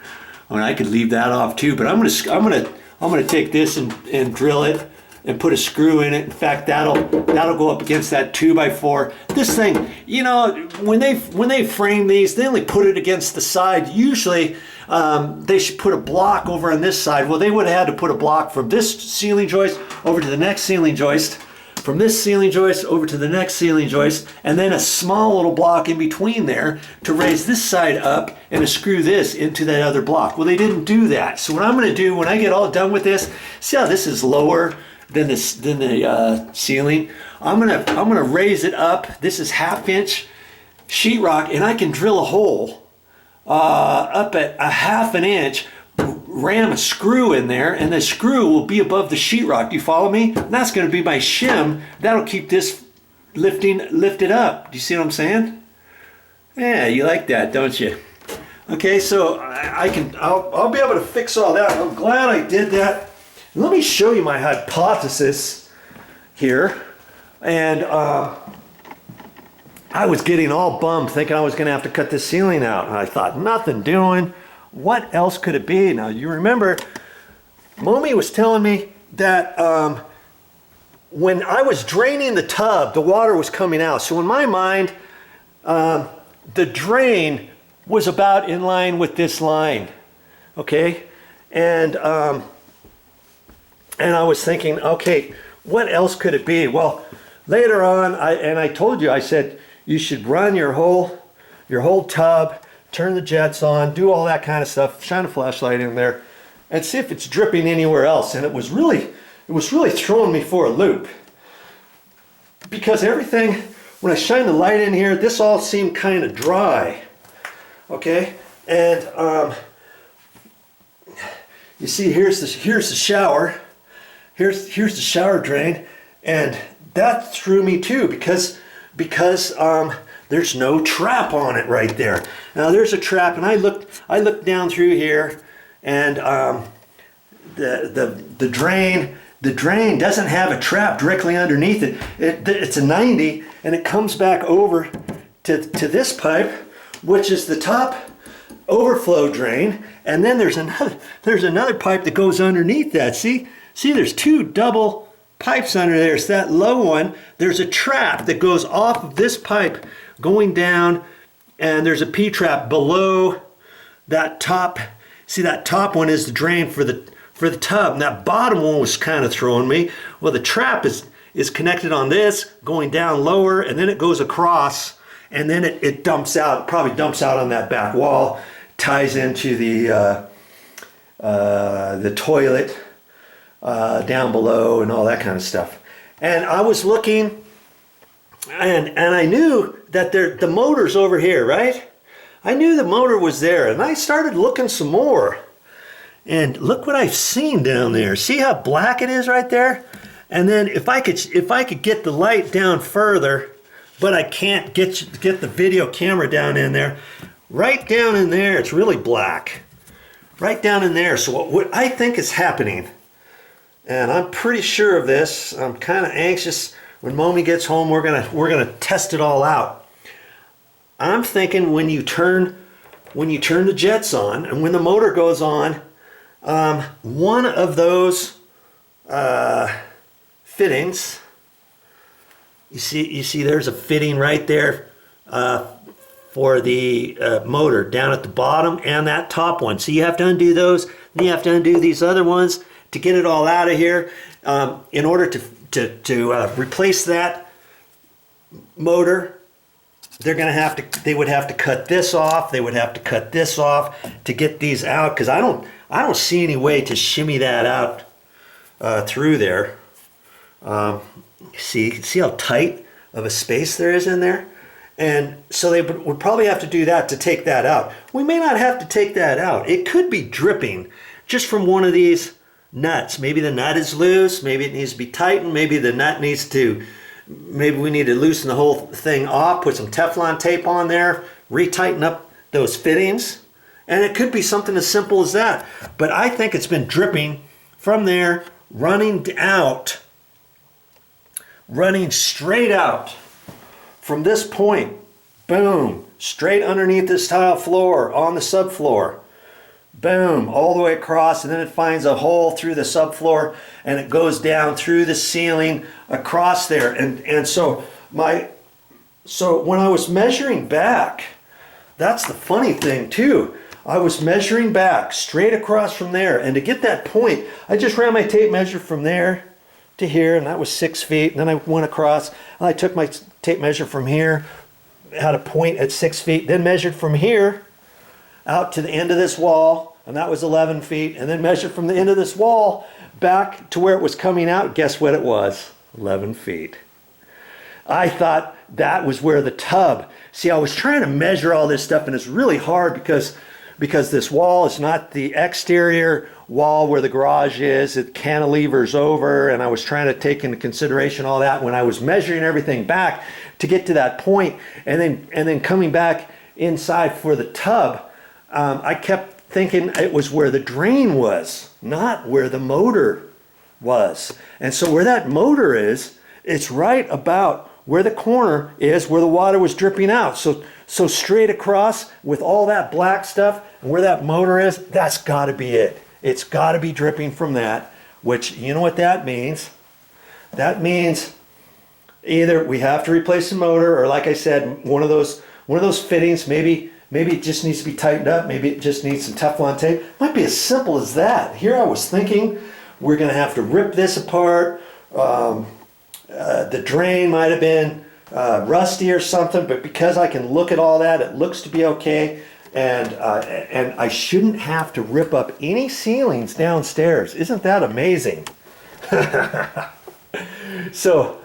I mean, I could leave that off too, but I'm gonna take this and drill it and put a screw in it. In fact, that'll go up against that 2x4. This thing, you know, when they frame these, they only put it against the side. Usually, they should put a block over on this side. Well, they would have had to put a block from this ceiling joist over to the next ceiling joist, from this ceiling joist over to the next ceiling joist, and then a small little block in between there to raise this side up and to screw this into that other block. Well, they didn't do that. So what I'm going to do when I get all done with this, see how this is lower than the ceiling? I'm gonna raise it up. This is 1/2 inch sheetrock, and I can drill a hole up at 1/2 inch, ram a screw in there, and the screw will be above the sheetrock. Do you follow me? And that's going to be my shim. That'll keep this lifted up. Do you see what I'm saying? Yeah, you like that, don't you? Okay, so I'll be able to fix all that. I'm glad I did that. Let me show you my hypothesis here. And I was getting all bummed, thinking I was going to have to cut this ceiling out. And I thought, nothing doing. What else could it be? Now, you remember, Momi was telling me that when I was draining the tub, the water was coming out. So in my mind, the drain was about in line with this line, okay? And I was thinking, okay, what else could it be? Well, later on, I told you, I said, you should run your whole tub, turn the jets on, do all that kind of stuff, shine a flashlight in there, and see if it's dripping anywhere else. And it was really throwing me for a loop, because everything, when I shine the light in here, this all seemed kind of dry. Okay, and you see, here's the shower, here's the shower drain, and that threw me too, because there's no trap on it right there. Now there's a trap, and I looked down through here, and the drain doesn't have a trap directly underneath it. It's a 90, and it comes back over to this pipe, which is the top overflow drain, and then there's another pipe that goes underneath that. See, there's two double pipes under there. It's that low one. There's a trap that goes off of this pipe going down, and there's a P-trap below that top. See, that top one is the drain for the tub, and that bottom one was kind of throwing me. Well, the trap is connected on this, going down lower, and then it goes across, and then it dumps out, probably dumps out on that back wall, ties into the toilet down below and all that kind of stuff. And I was looking, and I knew that the motor's over here, right? I knew the motor was there, and I started looking some more. And look what I've seen down there. See how black it is right there? And then if I could get the light down further, but I can't get the video camera down in there. Right down in there, it's really black. Right down in there. So what I think is happening, and I'm pretty sure of this, I'm kind of anxious. When Momi gets home, we're gonna test it all out. I'm thinking when you turn the jets on, and when the motor goes on, one of those fittings, you see there's a fitting right there for the motor down at the bottom, and that top one. So you have to undo those, then you have to undo these other ones to get it all out of here. In order to replace that motor, they would have to cut this off. They would have to cut this off to get these out, because I don't see any way to shimmy that out through there. see how tight of a space there is in there? And so they would probably have to do that to take that out. We may not have to take that out. It could be dripping just from one of these nuts. Maybe the nut is loose, maybe it needs to be tightened, maybe the nut needs to, maybe we need to loosen the whole thing off, put some Teflon tape on there, retighten up those fittings. And it could be something as simple as that. But I think it's been dripping from there, running out, running straight out from this point, boom, straight underneath this tile floor on the subfloor, boom, all the way across, and then it finds a hole through the subfloor and it goes down through the ceiling across there. And so when I was measuring back, that's the funny thing too. I was measuring back straight across from there, and to get that point, I just ran my tape measure from there to here, and that was 6 feet. And then I went across, and I took my tape measure from here, had a point at 6 feet, then measured from here out to the end of this wall, and that was 11 feet, and then measured from the end of this wall back to where it was coming out. Guess what it was? 11 feet. I thought that was where the tub, see, I was trying to measure all this stuff, and it's really hard because this wall is not the exterior wall where the garage is. It cantilevers over, and I was trying to take into consideration all that when I was measuring everything back to get to that point, and then coming back inside for the tub. I kept thinking it was where the drain was, not where the motor was. And so where that motor is, it's right about where the corner is where the water was dripping out. So straight across with all that black stuff and where that motor is, that's got to be it. It's got to be dripping from that, which, you know what that means? That means either we have to replace the motor, or like I said, one of those fittings, maybe it just needs to be tightened up, maybe it just needs some Teflon tape. Might be as simple as that. Here I was thinking we're going to have to rip this apart. The drain might have been rusty or something, but because I can look at all that, it looks to be okay. And I shouldn't have to rip up any ceilings downstairs. Isn't that amazing? So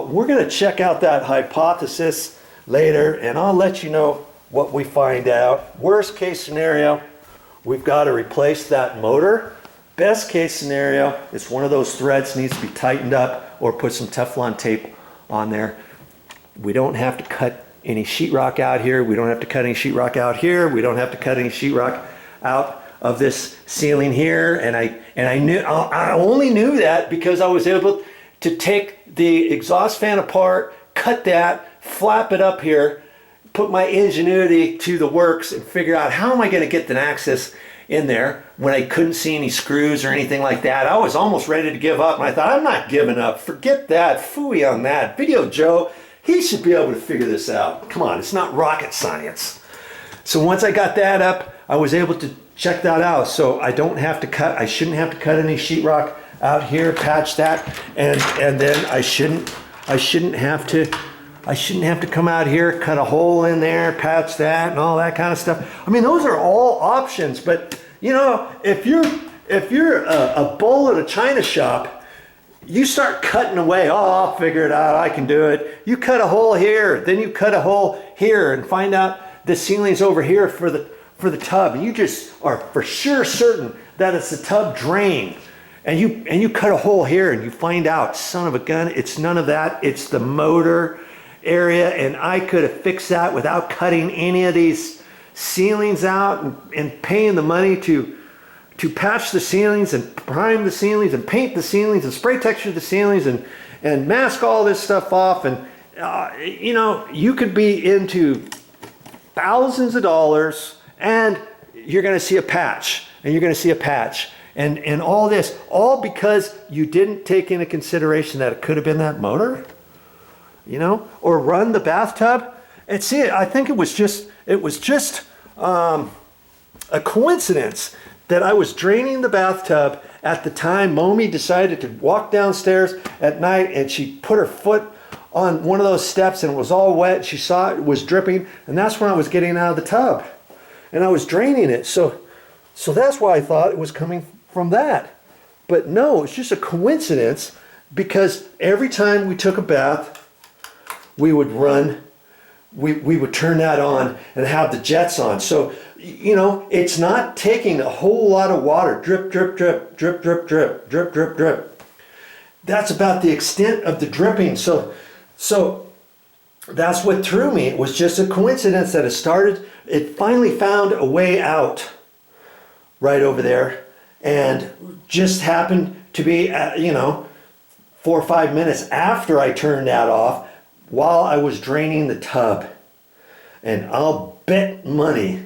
we're going to check out that hypothesis later, and I'll let you know what we find out. Worst case scenario, we've got to replace that motor. Best case scenario, it's one of those threads needs to be tightened up or put some Teflon tape on there. We don't have to cut any sheetrock out here. We don't have to cut any sheetrock out here. We don't have to cut any sheetrock out of this ceiling here. And I only knew that because I was able to take the exhaust fan apart, cut that, flap it up here, put my ingenuity to the works, and figure out how am I going to get the access in there when I couldn't see any screws or anything like that. I was almost ready to give up, and I thought, I'm not giving up. Forget that. Phooey on that. VideoJoe, he should be able to figure this out. Come on, it's not rocket science. So once I got that up, I was able to check that out. So I don't have to cut, I shouldn't have to cut any sheetrock out here, patch that, and then I shouldn't have to come out here, cut a hole in there, patch that, and all that kind of stuff. I mean, those are all options, but you know, if you're a bull at a china shop, you start cutting away. Oh, I'll figure it out. I can do it. You cut a hole here, then you cut a hole here, and find out the ceiling's over here for the tub. You just are for sure certain that it's the tub drain, and you cut a hole here, and you find out, son of a gun, it's none of that. It's the motor area, and I could have fixed that without cutting any of these ceilings out and paying the money to patch the ceilings and prime the ceilings and paint the ceilings and spray texture the ceilings and mask all this stuff off. And you know, you could be into thousands of dollars and you're going to see a patch, and you're going to see a patch, and all this, all because you didn't take into consideration that it could have been that motor, you know, or run the bathtub. And see, I think it was just a coincidence that I was draining the bathtub at the time Momi decided to walk downstairs at night, and she put her foot on one of those steps and it was all wet. She saw it was dripping, and that's when I was getting out of the tub and I was draining it. So that's why I thought it was coming from that. But no, it's just a coincidence because every time we took a bath, we would turn that on and have the jets on. So, you know, it's not taking a whole lot of water. Drip, drip, drip, drip, drip, drip, drip, drip, drip. That's about the extent of the dripping. So that's what threw me. It was just a coincidence that it finally found a way out right over there, and just happened to be, you know, 4 or 5 minutes after I turned that off while I was draining the tub. And I'll bet money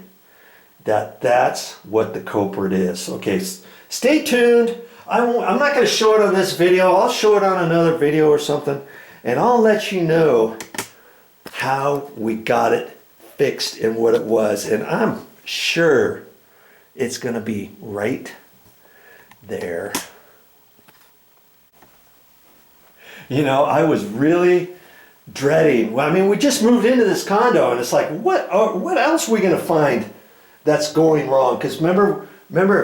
that that's what the culprit is. Okay, stay tuned. I'm not going to show it on this video. I'll show it on another video or something, and I'll let you know how we got it fixed and what it was. And I'm sure it's going to be right there. You know, I was really dreading. Well, I mean, we just moved into this condo, and it's like, what else are we going to find that's going wrong? Because remember,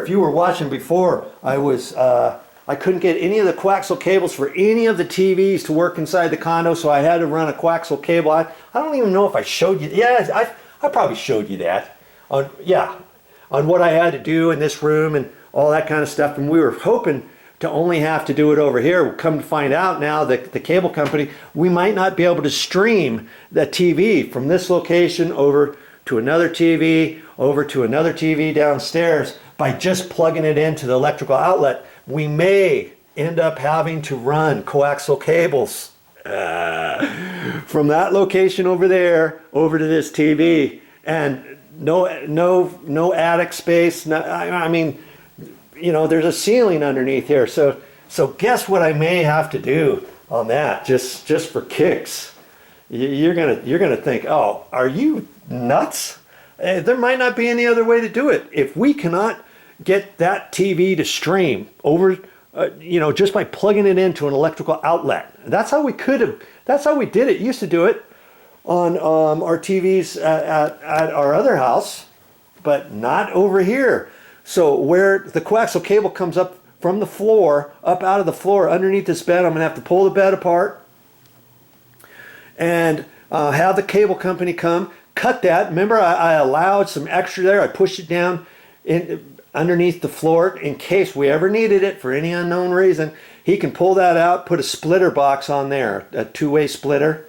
if you were watching before, I couldn't get any of the coaxial cables for any of the TVs to work inside the condo, so I had to run a coaxial cable. I don't even know if I showed you. Yeah, I probably showed you that. On what I had to do in this room and all that kind of stuff. And we were hoping to only have to do it over here. We'll come to find out now that the cable company, we might not be able to stream the TV from this location over to another TV, over to another TV downstairs by just plugging it into the electrical outlet. We may end up having to run coaxial cables from that location over there over to this TV, and no attic space. I mean, you know, there's a ceiling underneath here. So guess what I may have to do on that, just for kicks. You're gonna think, oh, are you nuts? There might not be any other way to do it. If we cannot get that TV to stream over, you know, just by plugging it into an electrical outlet. That's how we did it. Used to do it on our TVs at our other house, but not over here. So where the coaxial cable comes up from the floor, up out of the floor underneath this bed, I'm gonna have to pull the bed apart and have the cable company come cut that. Remember, I allowed some extra there. I pushed it down underneath the floor in case we ever needed it for any unknown reason. He can pull that out, put a splitter box on there, a two-way splitter,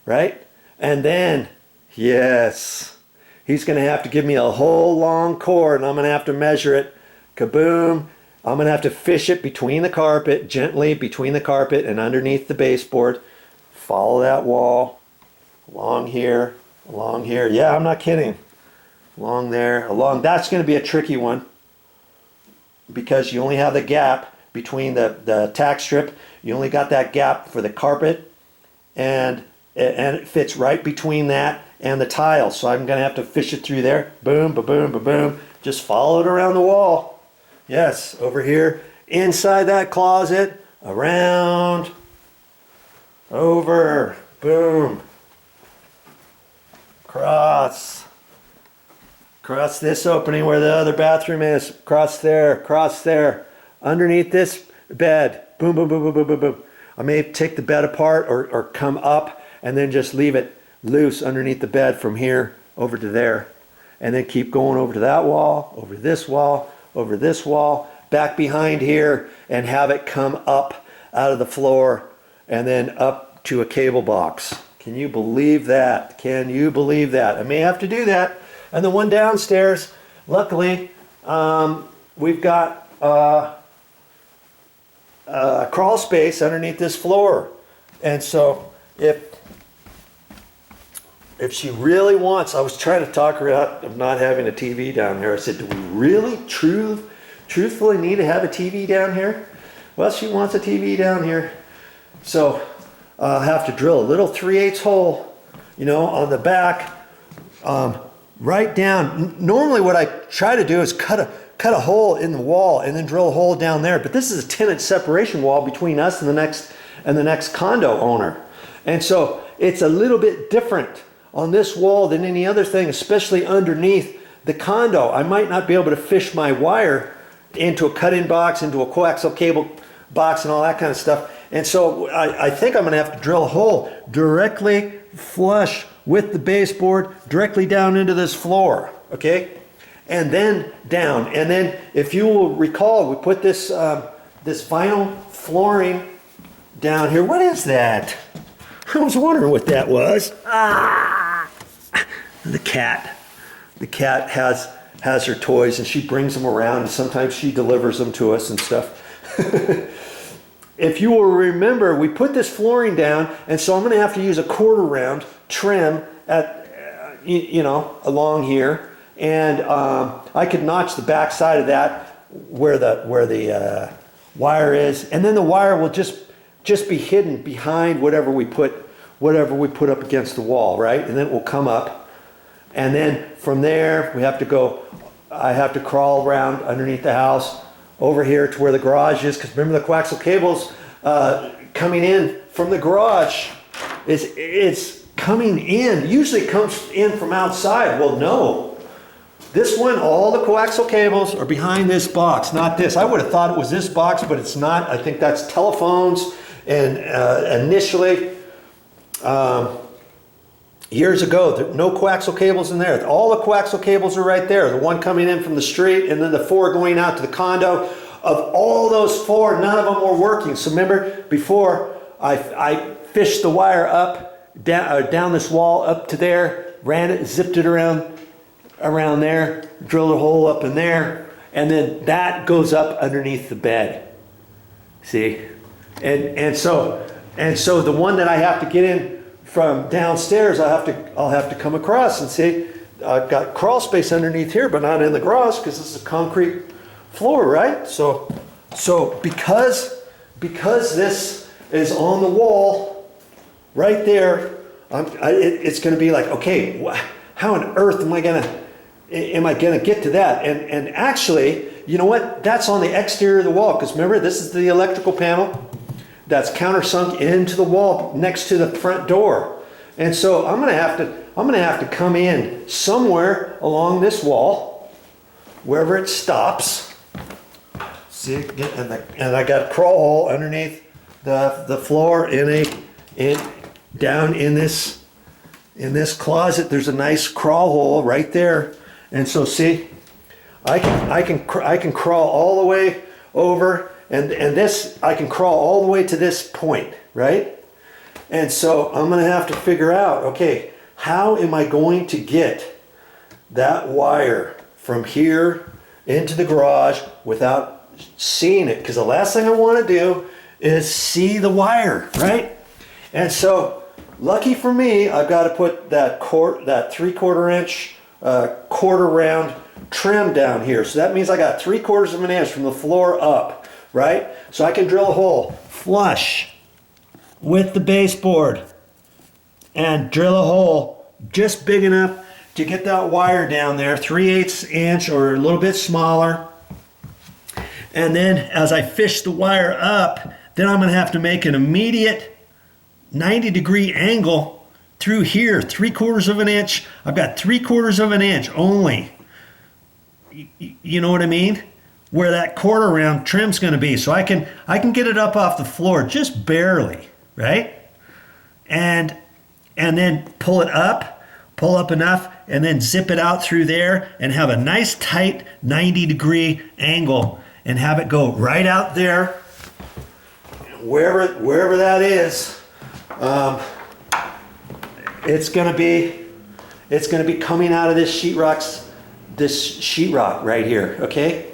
right? And then, yes, he's going to have to give me a whole long cord, and I'm going to have to measure it. Kaboom. I'm going to have to fish it between the carpet, gently between the carpet and underneath the baseboard. Follow that wall, along here, along here. Yeah, I'm not kidding. Along there, along. That's going to be a tricky one because you only have the gap between the tack strip. You only got that gap for the carpet, and it fits right between that and the tile. So I'm going to have to fish it through there. Boom, ba-boom, ba-boom. Just follow it around the wall. Yes, over here, inside that closet, around, over, boom, cross this opening where the other bathroom is, cross there, underneath this bed, boom, boom, boom, boom, boom, boom, boom. I may take the bed apart or come up and then just leave it loose underneath the bed from here over to there. And then keep going over to that wall, over this wall, over this wall, back behind here, and have it come up out of the floor and then up to a cable box. Can you believe that? Can you believe that? I may have to do that. And the one downstairs, luckily, we've got a crawl space underneath this floor. And so if she really wants, I was trying to talk her out of not having a TV down here. I said, do we really truthfully need to have a TV down here? Well, she wants a TV down here. So I'll have to drill a little 3/8 hole, you know, on the back, right down. Normally what I try to do is cut a hole in the wall and then drill a hole down there. But this is a 10-inch separation wall between us and the next condo owner. And so it's a little bit different on this wall than any other thing, especially underneath the condo. I might not be able to fish my wire into a cut-in box, into a coaxial cable box and all that kind of stuff. And so I think I'm gonna have to drill a hole directly flush with the baseboard, directly down into this floor, okay? And then down. And then if you will recall, we put this, this vinyl flooring down here. What is that? I was wondering what that was. Ah! The cat. The cat has her toys and she brings them around and sometimes she delivers them to us and stuff. If you will remember, we put this flooring down, and so I'm going to have to use a 1/4 round trim at, you know, along here, and I could notch the back side of that where the wire is, and then the wire will just be hidden behind whatever we put up against the wall, right? And then it will come up, and then from there we have to go. I have to crawl around underneath the house over here to where the garage is, because remember the coaxial cables coming in from the garage it's coming in. Usually it comes in from outside. Well, no. This one, all the coaxial cables are behind this box, not this. I would have thought it was this box, but it's not. I think that's telephones. And initially, years ago, no coaxial cables in there. All the coaxial cables are right there. The one coming in from the street and then the 4 going out to the condo. Of all those 4, none of them were working. So remember, before I fished the wire up, down this wall up to there, ran it, zipped it around there, drilled a hole up in there, and then that goes up underneath the bed. See? And so the one that I have to get in from downstairs, I'll have to come across and see. I've got crawl space underneath here, but not in the garage because this is a concrete floor, right? So because this is on the wall right there, it's going to be like, okay, how on earth am I gonna get to that? And actually, you know what? That's on the exterior of the wall, because remember, this is the electrical panel that's countersunk into the wall next to the front door. And so I'm gonna have to come in somewhere along this wall, wherever it stops. See, and I got a crawl hole underneath the floor down in this closet. There's a nice crawl hole right there. And so see, I can crawl all the way over, and this I can crawl all the way to this point, right? And so I'm gonna have to figure out, okay, how am I going to get that wire from here into the garage without seeing it? Because the last thing I want to do is see the wire, right? And so lucky for me, I've got to put that 3/4 inch 1/4 round trim down here. So that means I got 3/4 of an inch from the floor up, right? So I can drill a hole flush with the baseboard and drill a hole just big enough to get that wire down there, 3/8 inch or a little bit smaller. And then as I fish the wire up, then I'm gonna have to make an immediate 90-degree angle through here, 3/4 of an inch. I've got 3/4 of an inch only. You know what I mean? Where that 1/4 round trim's gonna be. So I can get it up off the floor just barely, right? And then pull up enough, and then zip it out through there and have a nice tight 90-degree angle and have it go right out there, wherever that is. It's gonna be coming out of this sheetrock right here, okay?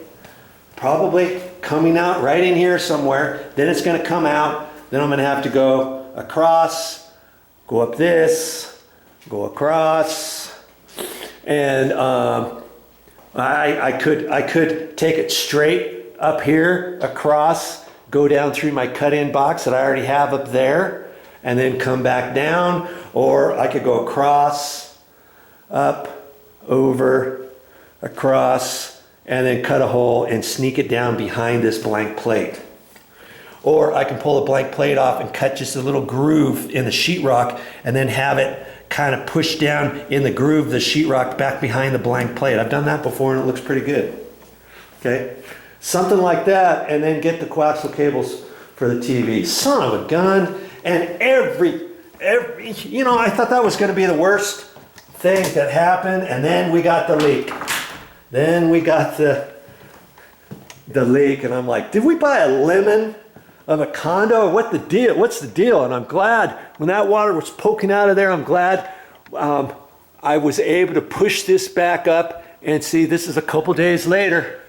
Probably coming out right in here somewhere. Then it's gonna come out. Then I'm gonna have to go across, go up this, go across, and I could take it straight up here across, go down through my cut-in box that I already have up there, and then come back down, or I could go across, up, over, across, and then cut a hole and sneak it down behind this blank plate. Or I can pull the blank plate off and cut just a little groove in the sheetrock and then have it kind of push down in the groove of the sheetrock back behind the blank plate. I've done that before and it looks pretty good. Okay, something like that, and then get the coaxial cables for the TV. Son of a gun. And every, you know, I thought that was going to be the worst thing that happened. And then we got the leak. Then we got the leak. And I'm like, did we buy a lemon of a condo? What the deal? What's the deal? And I'm glad when that water was poking out of there, I'm glad I was able to push this back up and see this is a couple days later.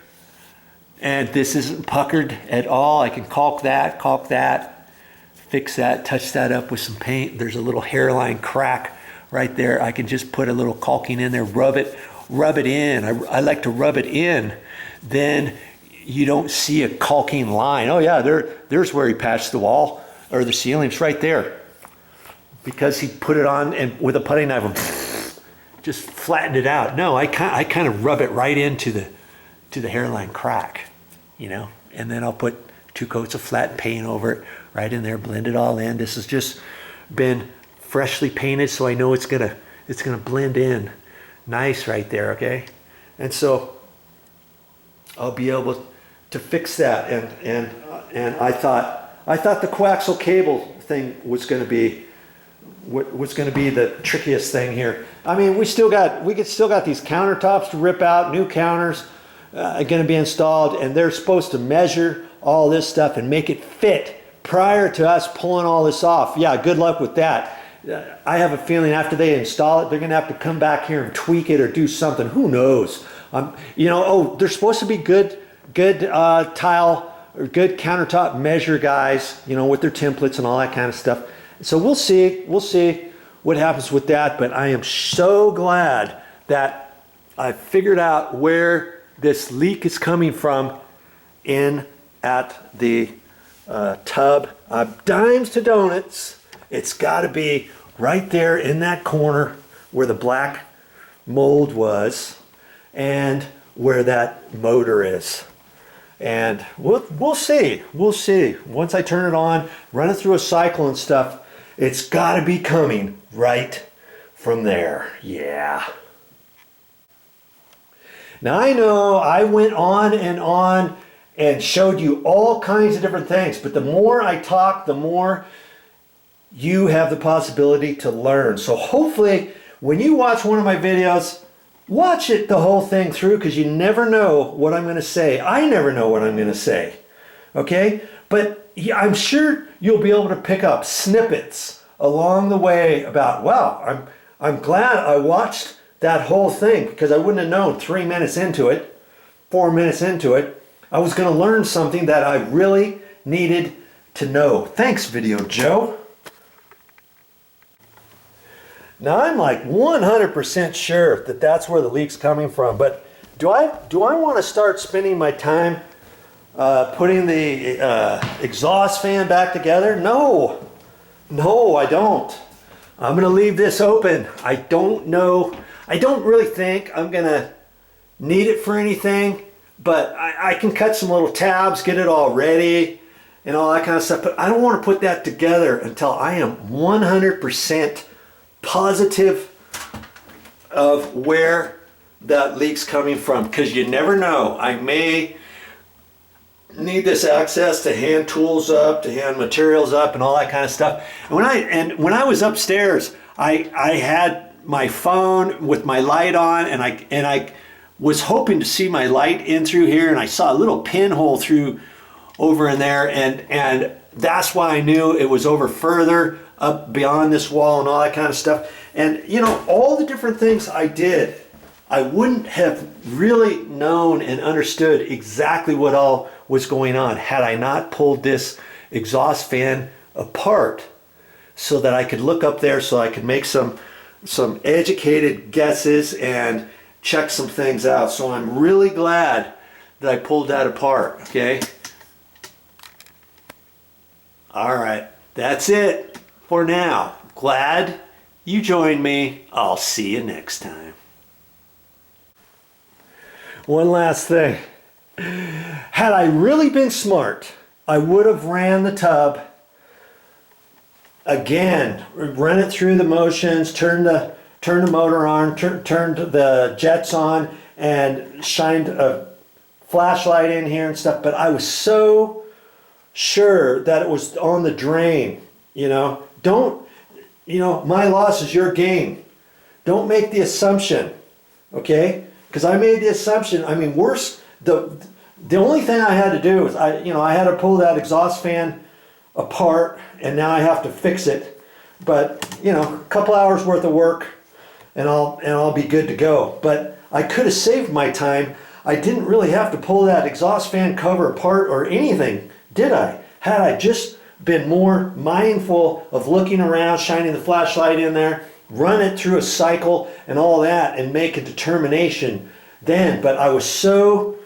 And this isn't puckered at all. I can caulk that, fix that, touch that up with some paint. There's a little hairline crack right there. I can just put a little caulking in there, rub it in. I like to rub it in. Then you don't see a caulking line. Oh yeah, there's where he patched the wall or the ceilings right there. Because he put it on and with a putty knife, just flattened it out. No, I kind of rub it right into the hairline crack. You know, and then I'll put 2 coats of flat paint over it, right in there, blend it all in. This has just been freshly painted, so I know it's gonna blend in nice right there, okay? And so I'll be able to fix that. And I thought the coaxial cable thing was gonna be the trickiest thing here. I mean, we still got these countertops to rip out, new counters. Going to be installed, and they're supposed to measure all this stuff and make it fit prior to us pulling all this off. Yeah, good luck with that. I have a feeling after they install it, they're going to have to come back here and tweak it or do something. Who knows? You know, oh, they're supposed to be good tile or good countertop measure guys, you know, with their templates and all that kind of stuff. So we'll see what happens with that, but I am so glad that I figured out where this leak is coming from in at the tub. Dimes to donuts. It's got to be right there in that corner where the black mold was and where that motor is. And we'll see. We'll see. Once I turn it on, run it through a cycle and stuff, it's got to be coming right from there. Yeah. Now I know I went on and showed you all kinds of different things, but the more I talk, the more you have the possibility to learn. So hopefully when you watch one of my videos, watch it the whole thing through, because you never know what I'm going to say. I never know what I'm going to say. Okay? But yeah, I'm sure you'll be able to pick up snippets along the way about, wow, I'm glad I watched that whole thing, because I wouldn't have known 3 minutes into it, 4 minutes into it, I was going to learn something that I really needed to know. Thanks, VideoJoe. Now I'm like 100% sure that that's where the leak's coming from, but do I want to start spending my time putting the exhaust fan back together? No, I don't. I'm going to leave this open. I don't know. I don't really think I'm going to need it for anything, but I can cut some little tabs, get it all ready and all that kind of stuff, but I don't want to put that together until I am 100% positive of where that leak's coming from, because you never know. I may need this access to hand tools up, to hand materials up and all that kind of stuff. And when I was upstairs, I had my phone with my light on, and I was hoping to see my light in through here, and I saw a little pinhole through over in there, and that's why I knew it was over further up beyond this wall and all that kind of stuff. And you know, all the different things I did, I wouldn't have really known and understood exactly what all was going on had I not pulled this exhaust fan apart so that I could look up there, so I could make some educated guesses and check some things out. So I'm really glad that I pulled that apart, okay? All right, that's it for now. Glad you joined me. I'll see you next time. One last thing. Had I really been smart, I would have ran the tub again, run it through the motions, turn the motor on, turned the jets on, and shined a flashlight in here and stuff. But I was so sure that it was on the drain. Don't, my loss is your gain. Don't make the assumption, okay? Because I made the assumption. I mean, worse, the only thing I had to do is I had to pull that exhaust fan apart, and now I have to fix it. But a couple hours worth of work, and I'll be good to go. But I could have saved my time. I didn't really have to pull that exhaust fan cover apart or anything, did I? Had I just been more mindful of looking around, shining the flashlight in there, run it through a cycle and all that, and make a determination then. But I was so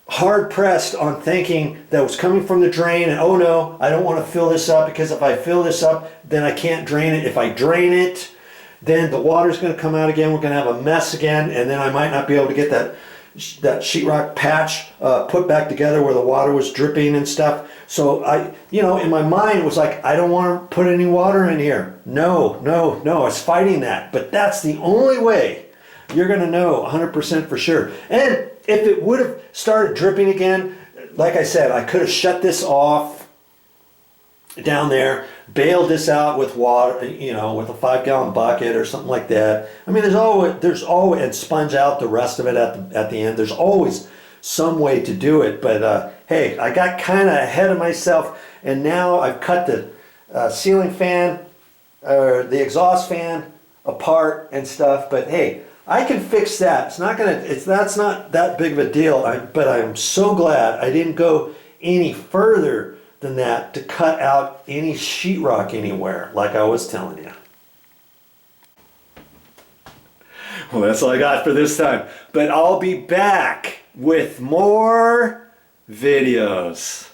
hard pressed on thinking that was coming from the drain, and oh no, I don't want to fill this up, because if I fill this up, then I can't drain it. If I drain it, then the water's going to come out again. We're going to have a mess again, and then I might not be able to get that sheetrock patch put back together where the water was dripping and stuff. So in my mind, it was like, I don't want to put any water in here. No, I was fighting that. But that's the only way you're going to know 100% for sure. And if it would have started dripping again, like I said, I could have shut this off down there, bailed this out with water, with a 5-gallon bucket or something like that. I mean, there's always, and sponge out the rest of it at the end. There's always some way to do it. But hey, I got kind of ahead of myself, and now I've cut the ceiling fan, or the exhaust fan apart and stuff. But hey, I can fix that. That's not that big of a deal. But I'm so glad I didn't go any further than that to cut out any sheetrock anywhere, like I was telling you. Well, that's all I got for this time. But I'll be back with more videos.